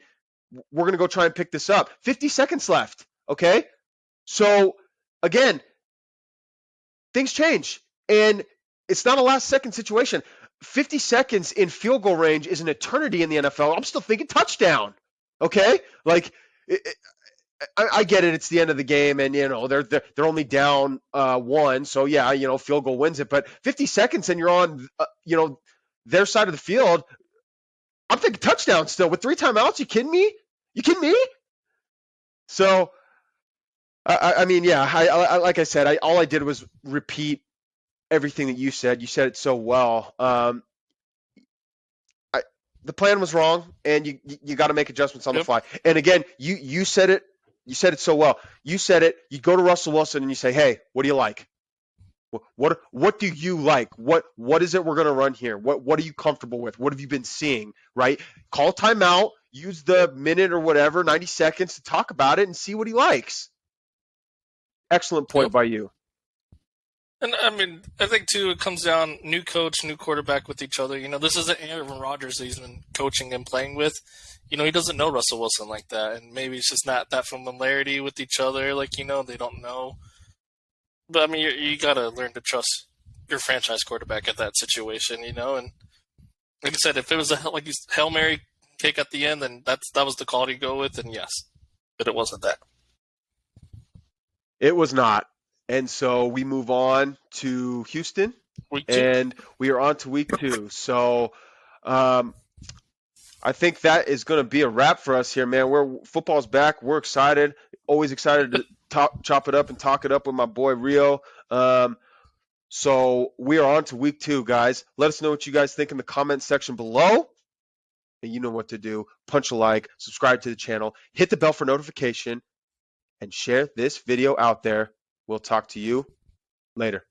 we're going to go try and pick this up. 50 seconds left, okay? So, again, things change, and it's not a last-second situation. 50 seconds in field goal range is an eternity in the NFL. I'm still thinking touchdown, okay? Like, I get it. It's the end of the game, and they're only down 1, so field goal wins it. But 50 seconds and you're on their side of the field. I'm thinking touchdown still with 3 timeouts. You kidding me? So, I mean, yeah, like I said, all I did was repeat everything that you said. You said it so well. The plan was wrong, and you got to make adjustments on the Yep. fly. And again, you said it. You said it so well. You said it. You go to Russell Wilson and you say, "Hey, what do you like? What do you like? What is it we're going to run here? What are you comfortable with? What have you been seeing? Right? Call timeout. Use the minute or whatever, 90 seconds to talk about it and see what he likes." Excellent point Yep. by you. And I mean, I think too, it comes down new coach, new quarterback with each other. This isn't Aaron Rodgers that he's been coaching and playing with. He doesn't know Russell Wilson like that, and maybe it's just not that familiarity with each other. Like they don't know. But I mean, you gotta learn to trust your franchise quarterback at that situation. And like I said, if it was a Hail Mary kick at the end, then that was the call to go with, and yes, but it wasn't that. It was not. And so we move on to Houston, and we are on to week 2. So I think that is going to be a wrap for us here, man. Football's back. We're excited. Always excited to chop it up and talk it up with my boy Rio. So we are on to week 2, guys. Let us know what you guys think in the comment section below. And you know what to do. Punch a like, subscribe to the channel, hit the bell for notification, and share this video out there. We'll talk to you later.